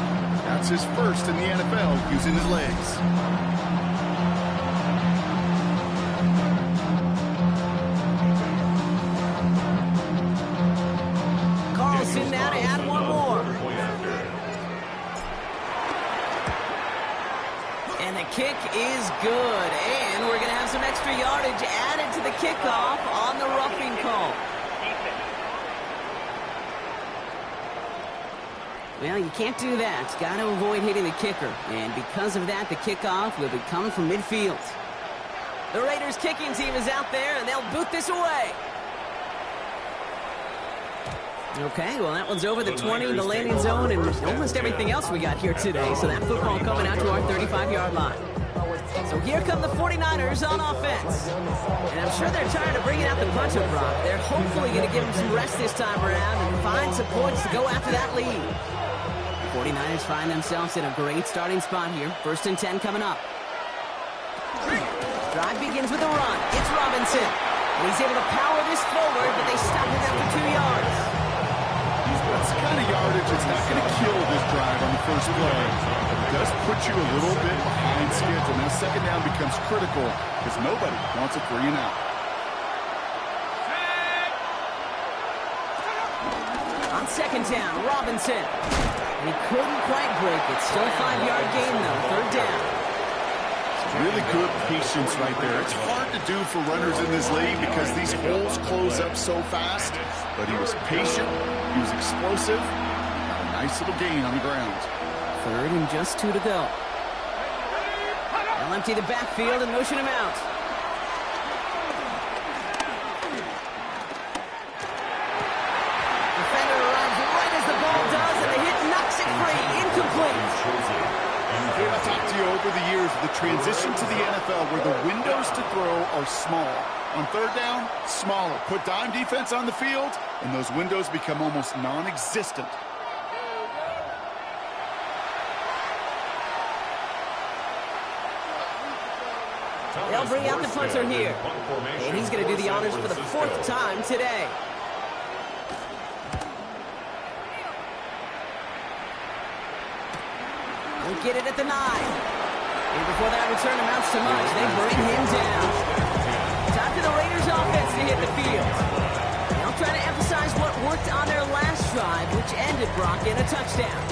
That's his first in the NFL using his legs. Carlson now to add one more. And the kick is good. And we're going to have some extra yardage added to the kickoff on the roughing call. Well, you can't do that. Got to avoid hitting the kicker. And because of that, the kickoff will be coming from midfield. The Raiders kicking team is out there, and they'll boot this away. Okay, well, that one's over the 20, the landing zone, and almost everything else we got here today. So that football coming out to our 35-yard line. So here come the 49ers on offense. And I'm sure they're tired of bringing out the puncher, Brock. They're hopefully going to give them some rest this time around and find some points to go after that lead. The 49ers find themselves in a great starting spot here. 1st and 10 coming up. Drive begins with a run. It's Robinson. And he's able to power this forward, but they stop him after 2 yards. That's the kind of yardage that's not going to kill this drive on the first play. It does put you a little bit behind schedule. Now 2nd down becomes critical because nobody wants a 3 and out. On 2nd down, Robinson. And he couldn't quite break it. Still a 5-yard gain, though. 3rd down. Really good patience right there. It's hard to do for runners in this league because these holes close up so fast. But he was patient. He was explosive. Got a nice little gain on the ground. 3rd and just 2 to go. They'll empty the backfield and motion him out. Defender arrives right as the ball does, and the hit knocks it free. Incomplete. I've talked to you over the years of the transition to the NFL where the windows to throw are small. On 3rd down, smaller. Put dime defense on the field, and those windows become almost non-existent. They'll bring out the punter here. And he's going to do the honors for the 4th time today. We'll get it at the 9. And before that return amounts to much, they bring him down. Time for the Raiders offense to hit the field. They'll try to emphasize what worked on their last drive, which ended, Brock, in a touchdown.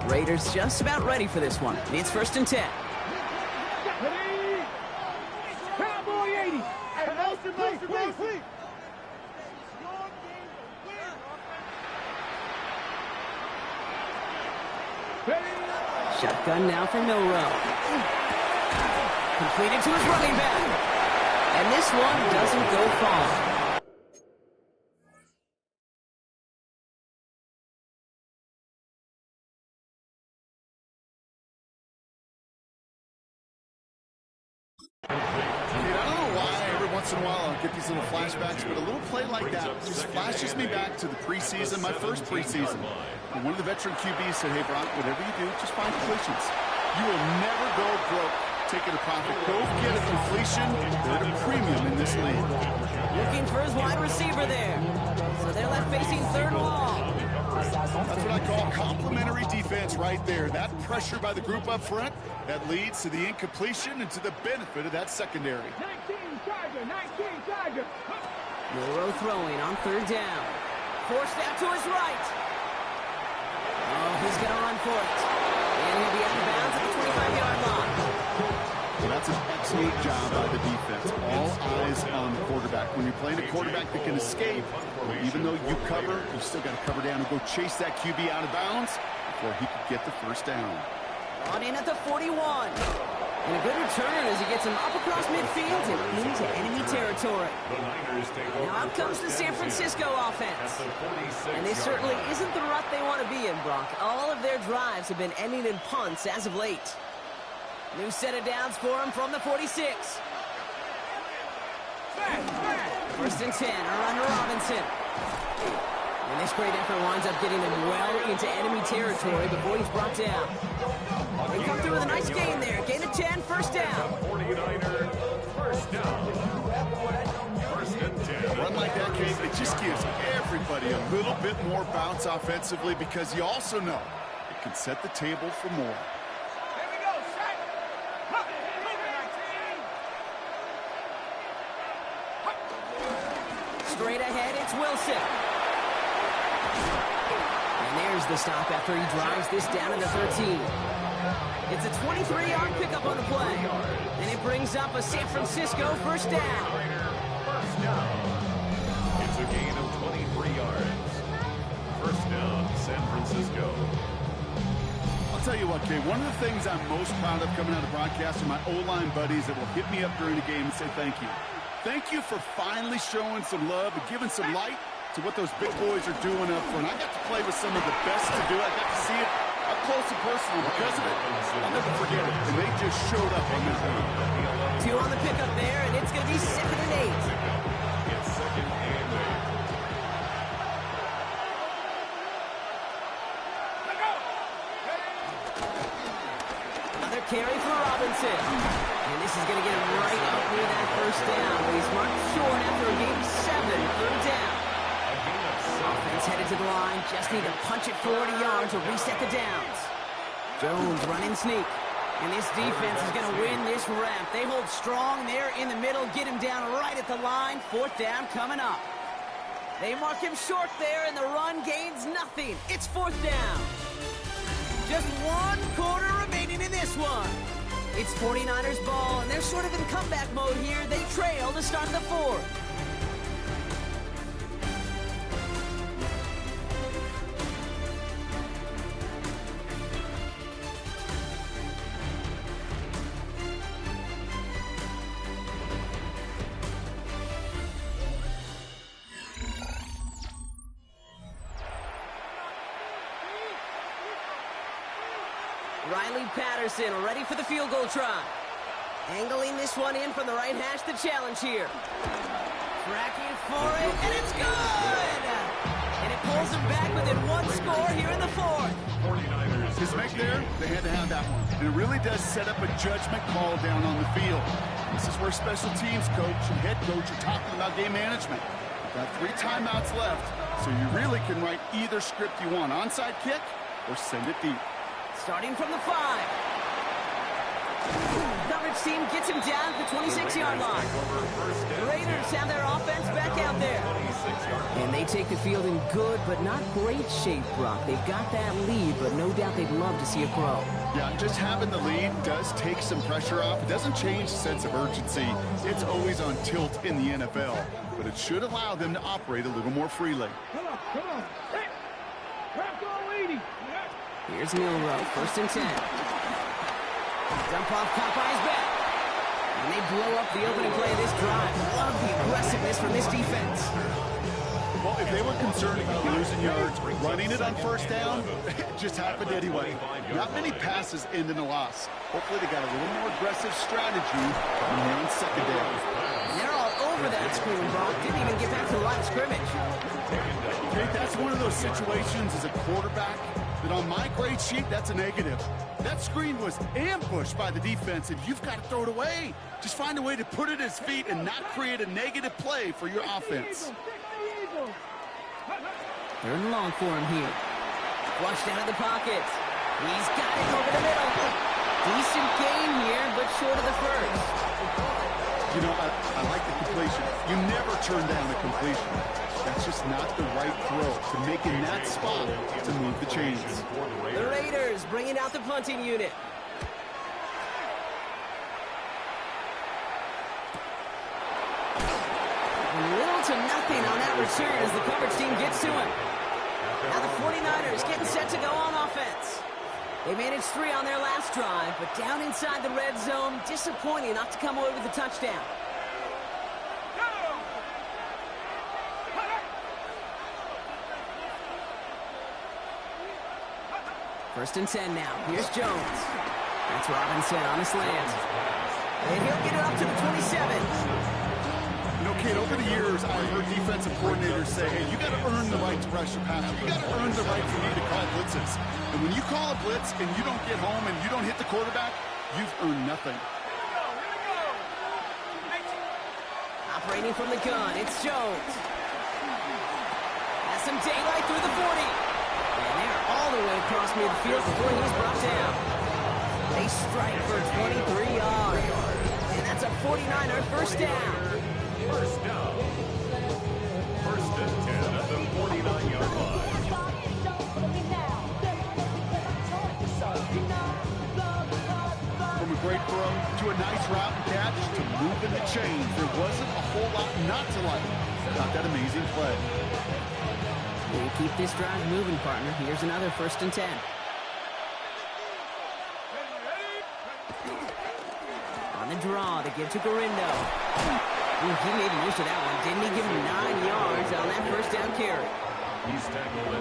Raiders just about ready for this one. It's 1st and 10. Cowboy 80. Hey, Shotgun now for Milrow. Completed to his running back. And this one doesn't go far. Once in a while, I'll get these little flashbacks, but a little play like that just flashes me back to the preseason, my first preseason. And one of the veteran QBs said, hey, Brock, whatever you do, just find completions. You will never go broke taking a profit. Go get a completion. They're at a premium in this league. Looking for his wide receiver there. So they're left facing 3rd and long. That's what I call complimentary defense right there. That pressure by the group up front, that leads to the incompletion and to the benefit of that secondary. 19 Tiger. Milrow throwing on 3rd down. Forced out to his right. Oh, he's going to run for it. And he'll be out of bounds at the 25-yard line. Well, that's an excellent job by the defense. All eyes on the quarterback. When you're playing a quarterback that can escape, even though you cover, you still got to cover down and go chase that QB out of bounds before he could get the 1st down. On in at the 41. And a good return as he gets him up across midfield and into enemy territory. Now up comes the San Francisco offense. And this certainly isn't the rut they want to be in, Brock. All of their drives have been ending in punts as of late. New set of downs for him from the 46. First and 10, a run to Robinson. And this great effort winds up getting him well into enemy territory before he's brought down. They come through with a nice gain there. Gain of 10, first down. 49er, first down. First and 10. A run like that, Kate, it just gives everybody a little bit more bounce offensively because you also know it can set the table for more. Here we go, set. Straight ahead, it's Wilson. And there's the stop after he drives this down to the 13. It's a 23-yard pickup on the play. And it brings up a San Francisco first down. First down. It's a gain of 23 yards. First down, San Francisco. I'll tell you what, Kate, one of the things I'm most proud of coming out of broadcast are my O-line buddies that will hit me up during the game and say thank you. Thank you for finally showing some love and giving some light to what those big boys are doing up front. I got to play with some of the best to do it. I got to see it up close and personal because of it. I'll never forget it. And they just showed up on this one. 2 on the pickup there, and it's going to be 2nd and 8. It's 2nd and 8. Another carry for Robinson. And this is going to get him right up near that first down. He's marked short after a game 7, third down. Offense headed to the line. Just need to punch it 40 yards to reset the downs. Jones running sneak. And this defense is going to win this ramp. They hold strong there in the middle. Get him down right at the line. 4th down coming up. They mark him short there, and the run gains nothing. It's 4th down. Just 1 quarter remaining in this one. It's 49ers ball, and they're sort of in comeback mode here. They trail to start the 4th. Patterson ready for the field goal try. Angling this one in from the right hash, the challenge here. Tracking for it, and it's good! And it pulls him back within 1 score here in the 4th. 49ers. His make there, they had to have that one. And it really does set up a judgment call down on the field. This is where special teams coach and head coach are talking about game management. You've got 3 timeouts left, so you really can write either script you want. Onside kick or send it deep. Starting from the 5. Coverage team gets him down at the 26-yard line. The Raiders have their offense back out there. And they take the field in good but not great shape, Brock. They've got that lead, but no doubt they'd love to see it grow. Yeah, just having the lead does take some pressure off. It doesn't change the sense of urgency. It's always on tilt in the NFL. But it should allow them to operate a little more freely. Come on. Hey, crack on, lady. Here's Milrow, 1st and 10. Dump off Popeye's back. And they blow up the opening play of this drive. Love the aggressiveness from this defense. Well, if they were concerned about losing yards, running it on 1st down, it just happened anyway. Not many passes end in a loss. Hopefully they got a little more aggressive strategy when they're on 2nd down. And they're all over that screen, Brock. Didn't even get back to the line of scrimmage. Okay, that's one of those situations as a quarterback that on my grade sheet, that's a negative. That screen was ambushed by the defense, and you've got to throw it away. Just find a way to put it at his feet and not create a negative play for your offense. 3rd and long for him here. Flushed out of the pocket. He's got it over the middle. Decent gain here, but short of the 1st. You know, I like the completion. You never turn down a completion. That's just not the right throw to make in that spot to move the chains. The Raiders bringing out the punting unit. Little to nothing on that return as the coverage team gets to him. Now the 49ers getting set to go on offense. They managed 3 on their last drive, but down inside the red zone, disappointing not to come away with a touchdown. First and 10 now. Here's Jones. That's Robinson on the slant. And he'll get it up to the 27. You know, Kate, over the years, I've heard defensive coordinators say, hey, you got to earn the right to rush your passer. You got to earn the right for me to call blitzes. And when you call a blitz and you don't get home and you don't hit the quarterback, you've earned nothing. Operating from the gun, it's Jones. Has some daylight through the 40. And they're all the way across midfield before he's brought down. They strike for 23 yards. And that's a 49er first down. First down. First and 10 at the 49-yard line. From a great throw to a nice route and catch to moving the chains, there wasn't a whole lot not to like about that amazing play. We'll keep this drive moving, partner. Here's another first and 10. On the draw to give to Garindo. He made most of that one, didn't he? Give him 9 yards on that first down carry.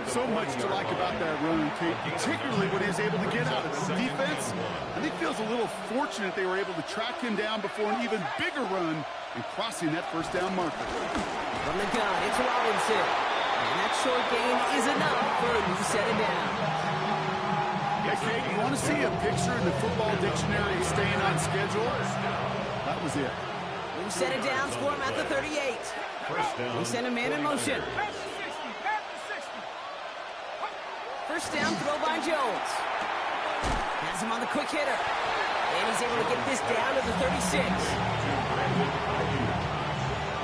So much to like about that run, Kate, particularly when he was able to get out of it. The defense, I think, feels a little fortunate they were able to track him down before an even bigger run and crossing that first down marker. From the gun, it's Robinson. And that short gain is enough for a new set of down. Yeah, Kate, you want to see a picture in the football dictionary of staying on schedule? That was it. New set of downs for him at the 38. We send a man in motion. First down throw by Jones. Has him on the quick hitter. And he's able to get this down to the 36.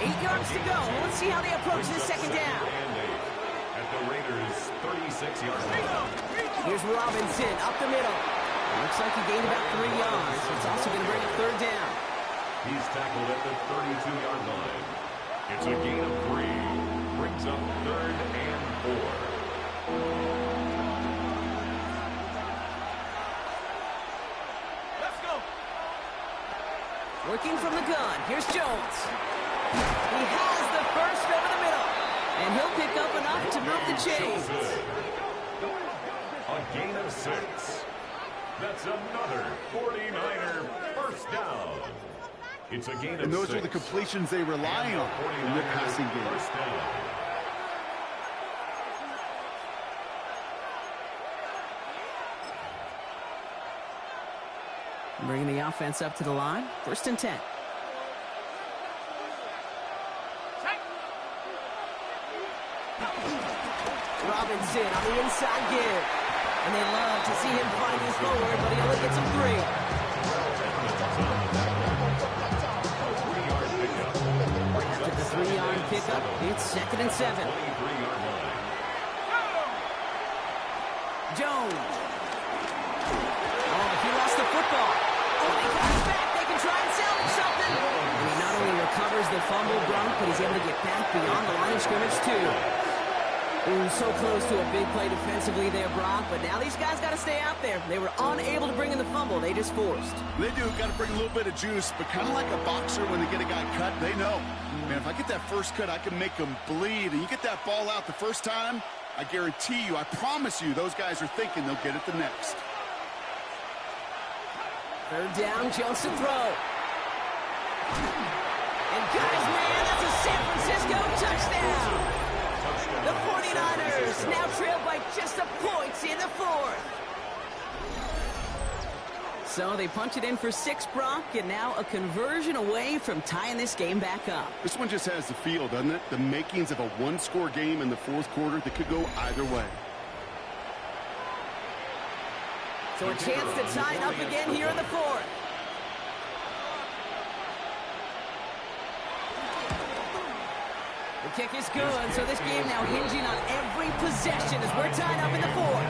8 yards to go. Let's see how they approach this second down. At the Raiders' 36-yard line. Here's Robinson up the middle. Looks like he gained about 3 yards. It's also going to bring up third down. He's tackled at the 32-yard line. It's a gain of 3. Brings up third and 4. Working from the gun, here's Jones. He has the first over the middle, and he'll pick up enough to move the chains. A gain of 6. That's another 49er first down. It's a gain of 6. And those are the completions they rely on in their passing game. First down. Bringing the offense up to the line. First and 10. Robinson on the inside give. And they love to see him fighting forward, but he only gets him 3. After the 3-yard pickup, it's second and 7. Jones. Oh, he lost the football. When he comes back, they can try and salvage something. And he not only recovers the fumble, Gronk, but he's able to get back beyond the line of scrimmage, too. Ooh, so close to a big play defensively there, Brock, but now these guys got to stay out there. They were unable to bring in the fumble. They just forced. They do. Got to bring a little bit of juice, but kind of like a boxer when they get a guy cut, they know. Man, if I get that first cut, I can make them bleed. And you get that ball out the first time, I guarantee you, I promise you, those guys are thinking they'll get it the next. Third down, Jones to throw. And guys, man, that's a San Francisco touchdown. The 49ers now trail by just a point in the 4th. So they punch it in for 6, Brock, and now a conversion away from tying this game back up. This one just has the feel, doesn't it? The makings of a one-score game in the 4th quarter that could go either way. So a chance to tie it up again here in the 4th. The kick is good, so this game now hinging on every possession as we're tied up in the 4th.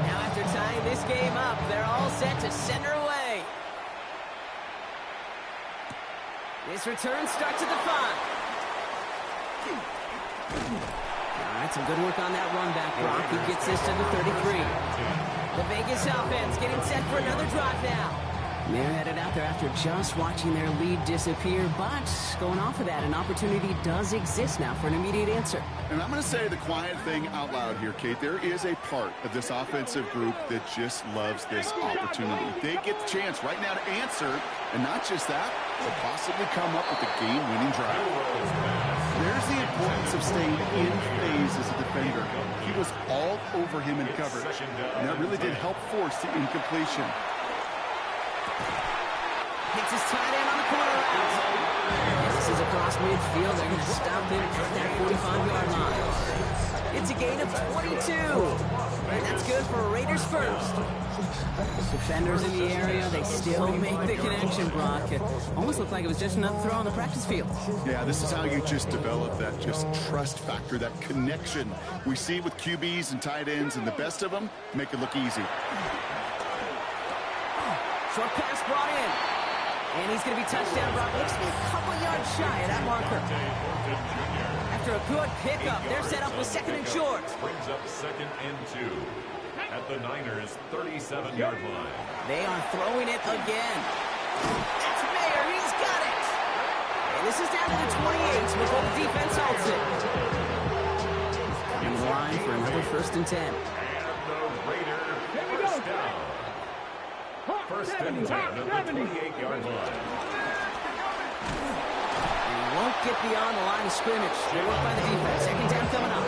Now after tying this game up, they're all set to send her away. This This return starts at the 5. All right, some good work on that run back, Brock. He gets this to the 33. The Vegas offense getting set for another drive now. They're headed out there after just watching their lead disappear, but going off of that, an opportunity does exist now for an immediate answer. And I'm going to say the quiet thing out loud here, Kate. There is a part of this offensive group that just loves this opportunity. They get the chance right now to answer, and not just that, but possibly come up with a game-winning drive. There's the importance of staying in phase as a defender. He was all over him in coverage, and that really did help force the incompletion. Hits his tight end on the corner route. And this is across midfield. They're going to stop him at that 45-yard line. It's a gain of 22. And that's good for Raiders first. Defenders in the area, they still make the connection, Brock. It almost looked like it was just another throw on the practice field. Yeah, this is how you just develop that just trust factor, that connection. We see it with QBs and tight ends, and the best of them make it look easy. Short pass brought in. And he's going to be touchdown. Brock looks to be a couple yards shy of that marker. After a good pickup, they're set up with 2nd and short. Brings up 2nd and 2 at the Niners' 37-yard line. They are throwing it again. That's Mayer. He's got it. And this is down to the 28 before the defense halts it. Coming to the line for another 1st and 10. And the Raider first down. 1st and 10 at the 28-yard line. And he won't get beyond the line of scrimmage. They work by the defense. 2nd down coming up.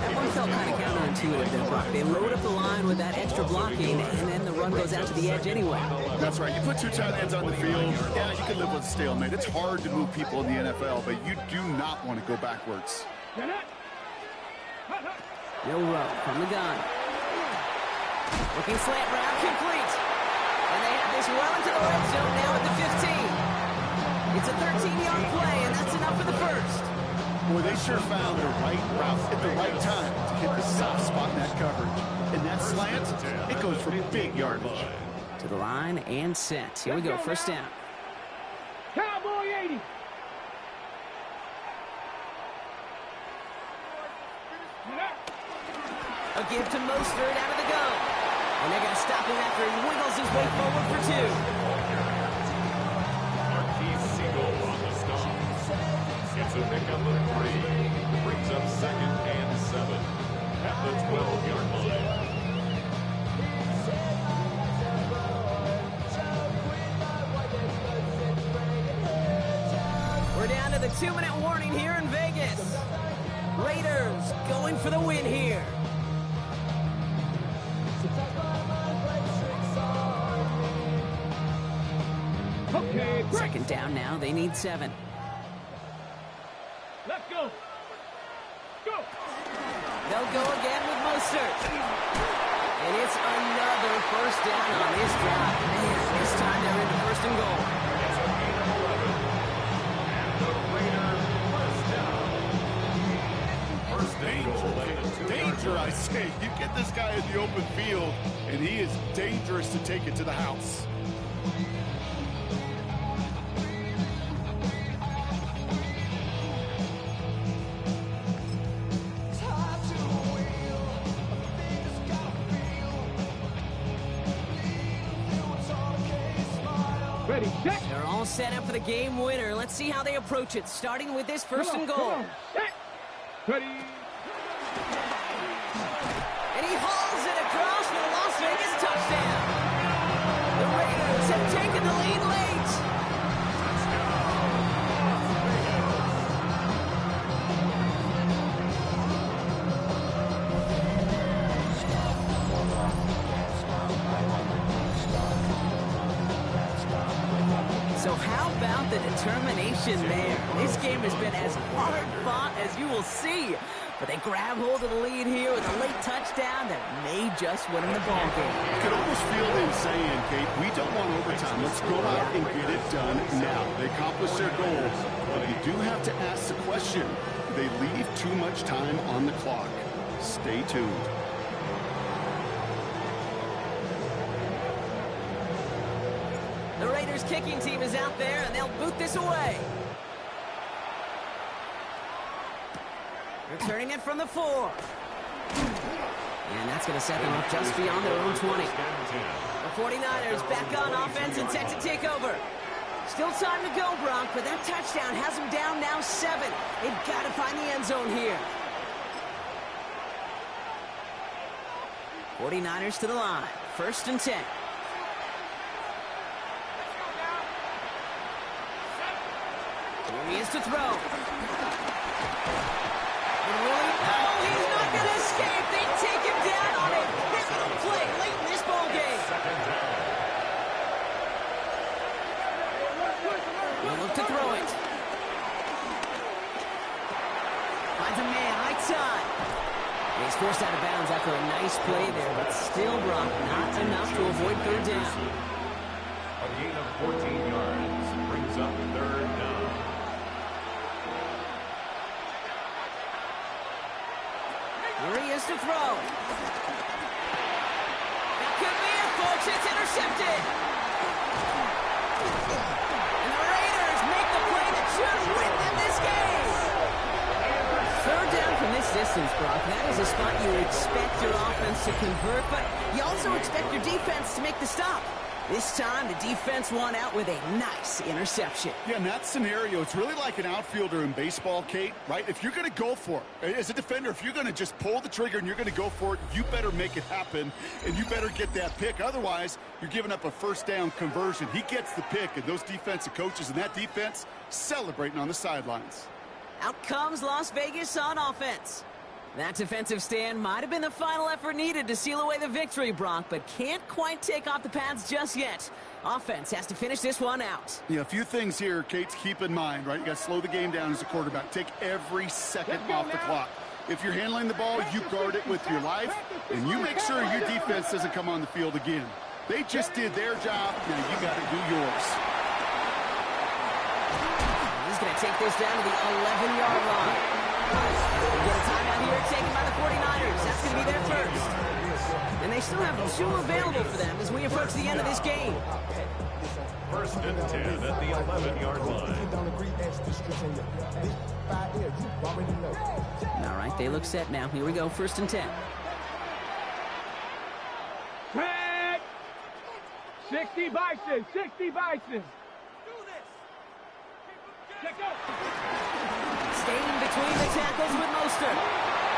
That one felt kind of counterintuitive there, Brock. They load up the line with that extra blocking, and then the run goes out to the edge anyway. That's right. You put 2 tight ends on the field, yeah, you can live with a stalemate. It's hard to move people in the NFL, but you do not want to go backwards. No row from the gun. Looking slant route complete. And they have this well into the red zone now at the 15. It's a 13-yard play, and that's enough for the first. Boy, they sure found the right route at the right time to hit the soft spot in that coverage. And that slant, it goes for big yardage. To the line and set. Here we go, 1st down. Cowboy 80. A give to Mostert out of the gun. And they're going to stop him after he wiggles his way forward for 2. Marquise Siegel on the stop. It's a pickup of 3. Brings up 2nd and 7 at the 12-yard line. We're down to the 2-minute warning here in Vegas. Raiders going for the win here. Okay, 2nd down now. They need 7. Let's go. Go. They'll go again with Mostert. And it's another 1st down on this drive. Man, this time they're into 1st and goal. It's a gain of 11. And the Raider first down. Danger, I say. You get this guy in the open field, and he is dangerous to take it to the house. Ready, set. They're all set up for the game winner. Let's see how they approach it, starting with this 1st and goal. Set. Ready. And he hauls it across for the Las Vegas touchdown. The Raiders have taken the lead late. So how about the determination there? This game has been as hard fought as you will see. But they grab hold of the lead here with a late touchdown that may just win them the ball game. You could almost feel them saying, Kate, we don't want overtime. Let's go out and get it done now. They accomplished their goal. But you do have to ask the question, do they leave too much time on the clock? Stay tuned. The Raiders 49ers kicking team is out there, and they'll boot this away. Returning it from the 4. And that's going to set them up just beyond their own 20. The 49ers back on offense and set to take over. Still time to go, Brock, but that touchdown has them down now 7. They've got to find the end zone here. 49ers to the line. 1st and 10. Here he is to throw. He's not going to escape. They take him down on a pivotal play late in this ball game. He'll look to throw it. Finds a man, high time. He's forced out of bounds after a nice play there, but still, Brock, not enough to avoid 3rd down. A gain of 14 yards brings up 3rd down. Here he is to throw. That could be it, folks. It's intercepted. And the Raiders make the play that should win them this game. 3rd down from this distance, Brock. That is a spot you expect your offense to convert, but you also expect your defense to make the stop. This time, the defense won out with a nice interception. Yeah, in that scenario, it's really like an outfielder in baseball, Kate, right? If you're going to go for it, as a defender, if you're going to just pull the trigger and you're going to go for it, you better make it happen, and you better get that pick. Otherwise, you're giving up a 1st down conversion. He gets the pick, and those defensive coaches and that defense celebrating on the sidelines. Out comes Las Vegas on offense. That defensive stand might have been the final effort needed to seal away the victory, Brock, but can't quite take off the pads just yet. Offense has to finish this one out. Yeah, a few things here, Kate, to keep in mind, right? You got to slow the game down as a quarterback. Take every second off the clock. If you're handling the ball, you guard it with your life, and you make sure your defense doesn't come on the field again. They just did their job. Now you got to do yours. He's going to take this down to the 11-yard line. We'll get a timeout here taken by the 49ers. That's going to be their 1st. And they still have 2 available for them as we approach the end of this game. 1st and 10 at the 11-yard line. All right, they look set now. Here we go, 1st and 10. 60 Bison, 60 Bison. Staying between the tackles with Mostert.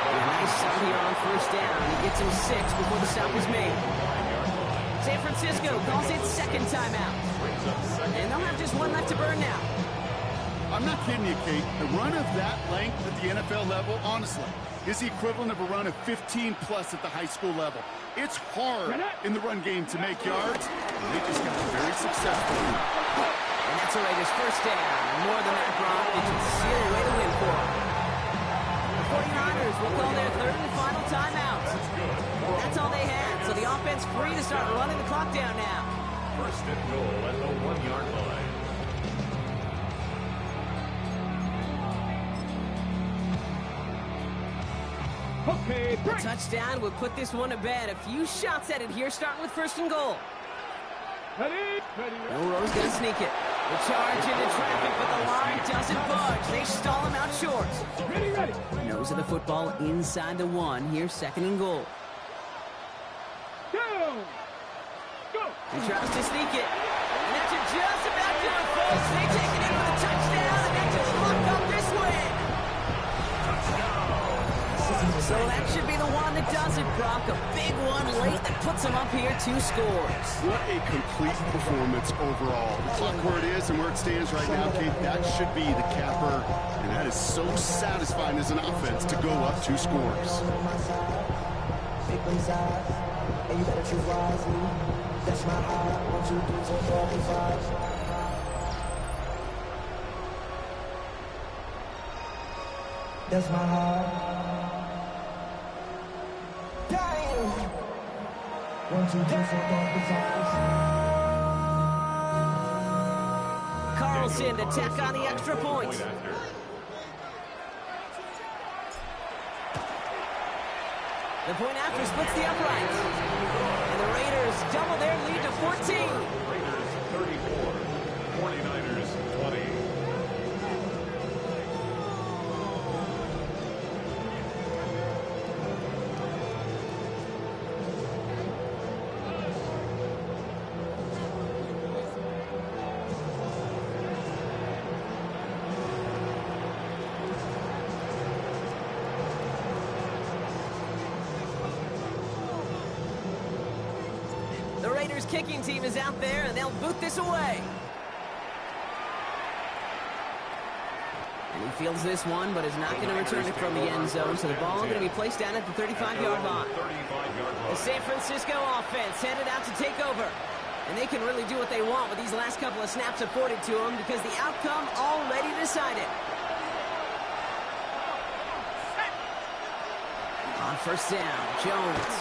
And a nice stop here on 1st down. He gets him 6 before the stop is made. San Francisco calls it 2nd timeout. And they'll have just 1 left to burn now. I'm not kidding you, Kate. A run of that length at the NFL level, honestly, is the equivalent of a run of 15-plus at the high school level. It's hard in the run game to make yards, and they just got very successful. And that's a Raiders 1st down. And more than that, Brock, it can seal a way to win for them. The 49ers will call their 3rd and final timeout. That's all they had, so the offense free to start running the clock down now. 1st and goal at the 1-yard line. Okay, The touchdown would put this one to bed. A few shots at it here, starting with 1st and goal. Milroe's going to sneak it. The charge into traffic, but the line doesn't budge. They stall him out short. Ready. Nose of the football inside the 1. Here's 2nd and goal. Go. He tries to sneak it. And that's just about do it, folks. They take it in for the touchdown, and that just locked up this win. So that should be the one that does it, Brock. A big one late that puts them up here 2 scores. What a complete performance overall. The clock where it is and where it stands right now, Kate, that should be the capper. And that is so satisfying as an offense to go up 2 scores. That's my heart. Carlson to tack on the extra point. The point after splits the uprights. And the Raiders double their lead to 14. Raiders 34, 49ers 20. The Raiders kicking team is out there, and they'll boot this away. And he fields this one, but is not going to return it from the end zone, so the ball going to be placed down at the 35-yard line. The San Francisco offense headed out to take over. And they can really do what they want with these last couple of snaps afforded to them because the outcome already decided. On first down, Jones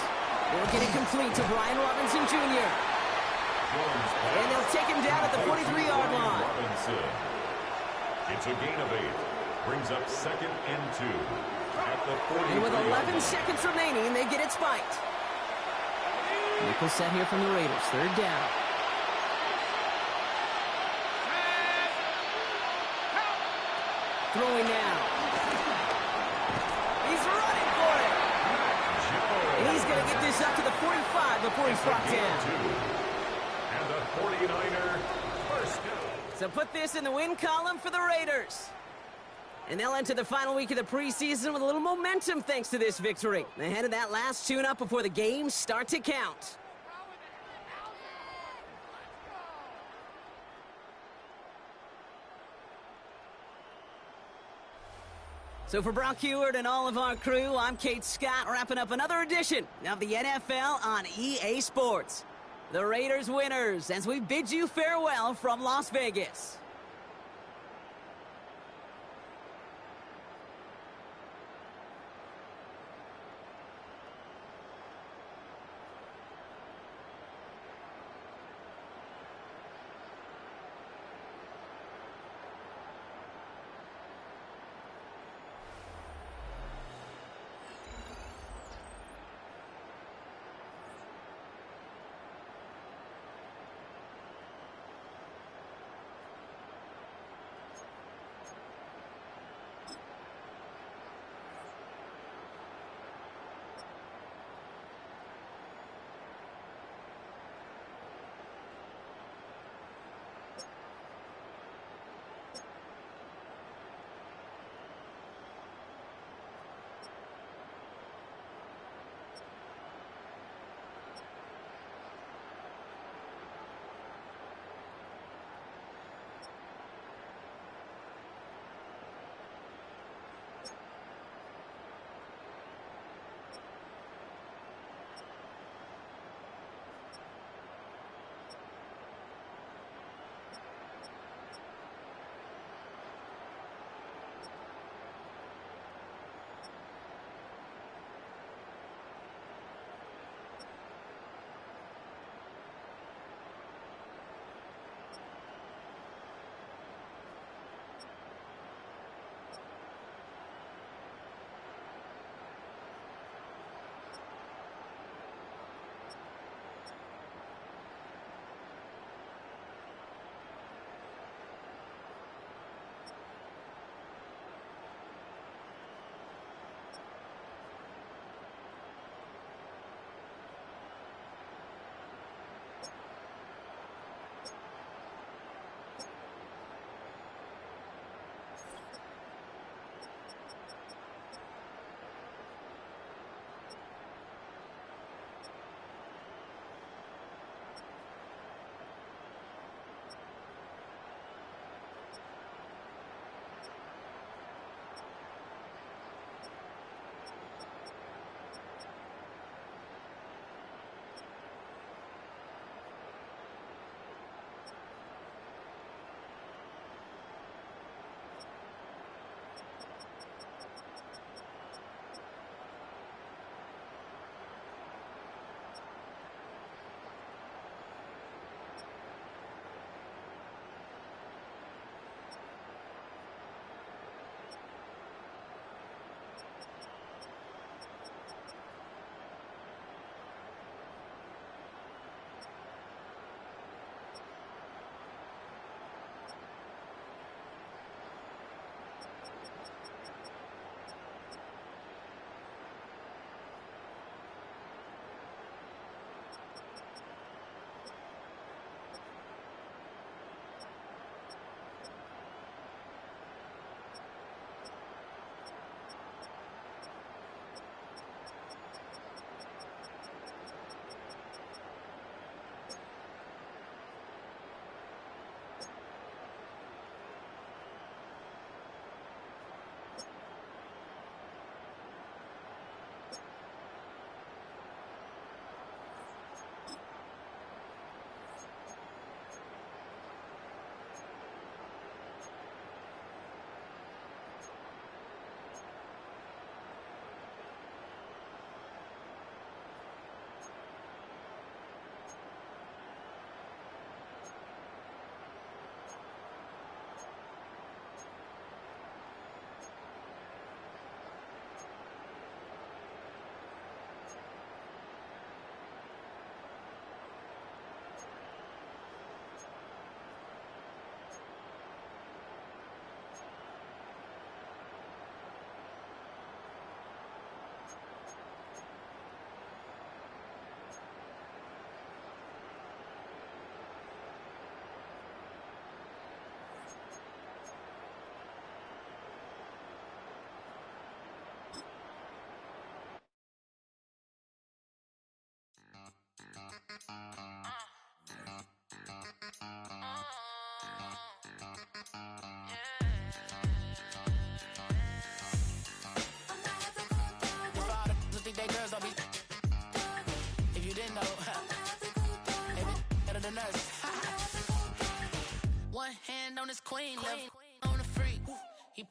will get it complete to Brian Robinson Jr. And they'll take him down at the 43-yard line. It's a gain of 8. Brings up 2nd and 2. At the 43. And with 11 seconds remaining, they get it spiked. Nickel set here from the Raiders. 3rd down. Throwing now. He's running for it. And he's going to get this up to the 45 before he's brought down. And the 49er first down. So put this in the win column for the Raiders. And they'll enter the final week of the preseason with a little momentum thanks to this victory. Ahead of that last tune-up before the games start to count. So for Brock Heward and all of our crew, I'm Kate Scott, wrapping up another edition of the NFL on EA Sports. The Raiders winners as we bid you farewell from Las Vegas.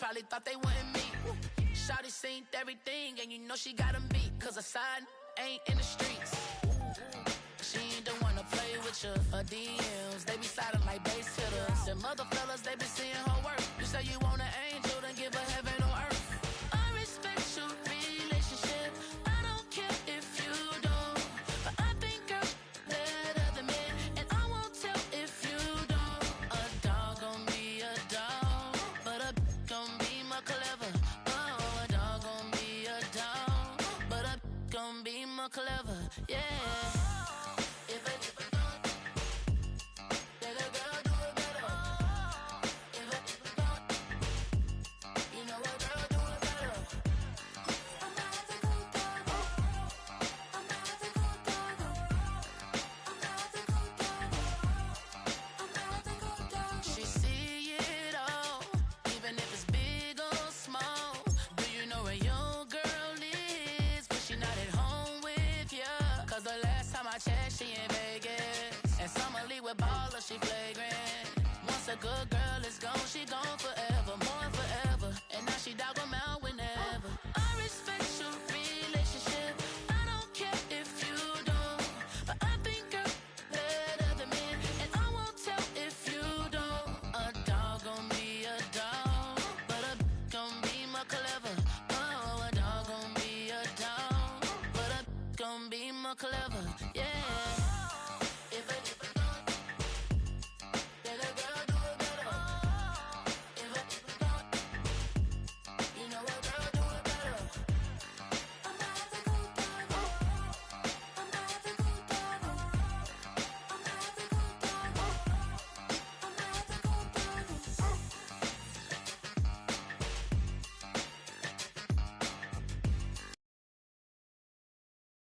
probably thought they wouldn't meet. Shawty seen everything, and you know she got 'em beat. Cause her side ain't in the streets. She ain't the one to play with you. Her DMs, they be sliding like base hitters. And mother fellas, they be seeing her work. You say you want an angel, then give her heaven on earth. I respect your relationship. I don't care if you don't. But I think girls better than men. And I won't tell if you don't. A dog gon' be a dog. But a gon' be more clever. Oh, a dog gon' be a dog. But a gon' be more clever. Yeah. She in Vegas, and Summer Lee with baller, she flagrant. Once a good girl is gone, she gone forever, more forever. And now she dog 'em out whenever. I respect your relationship. I don't care if you don't. But I think girls better than men, and I won't tell if you don't. A dog gon' be a dog, but a gon' be more clever. Oh, a dog gon' be a dog, but a gon' be more clever.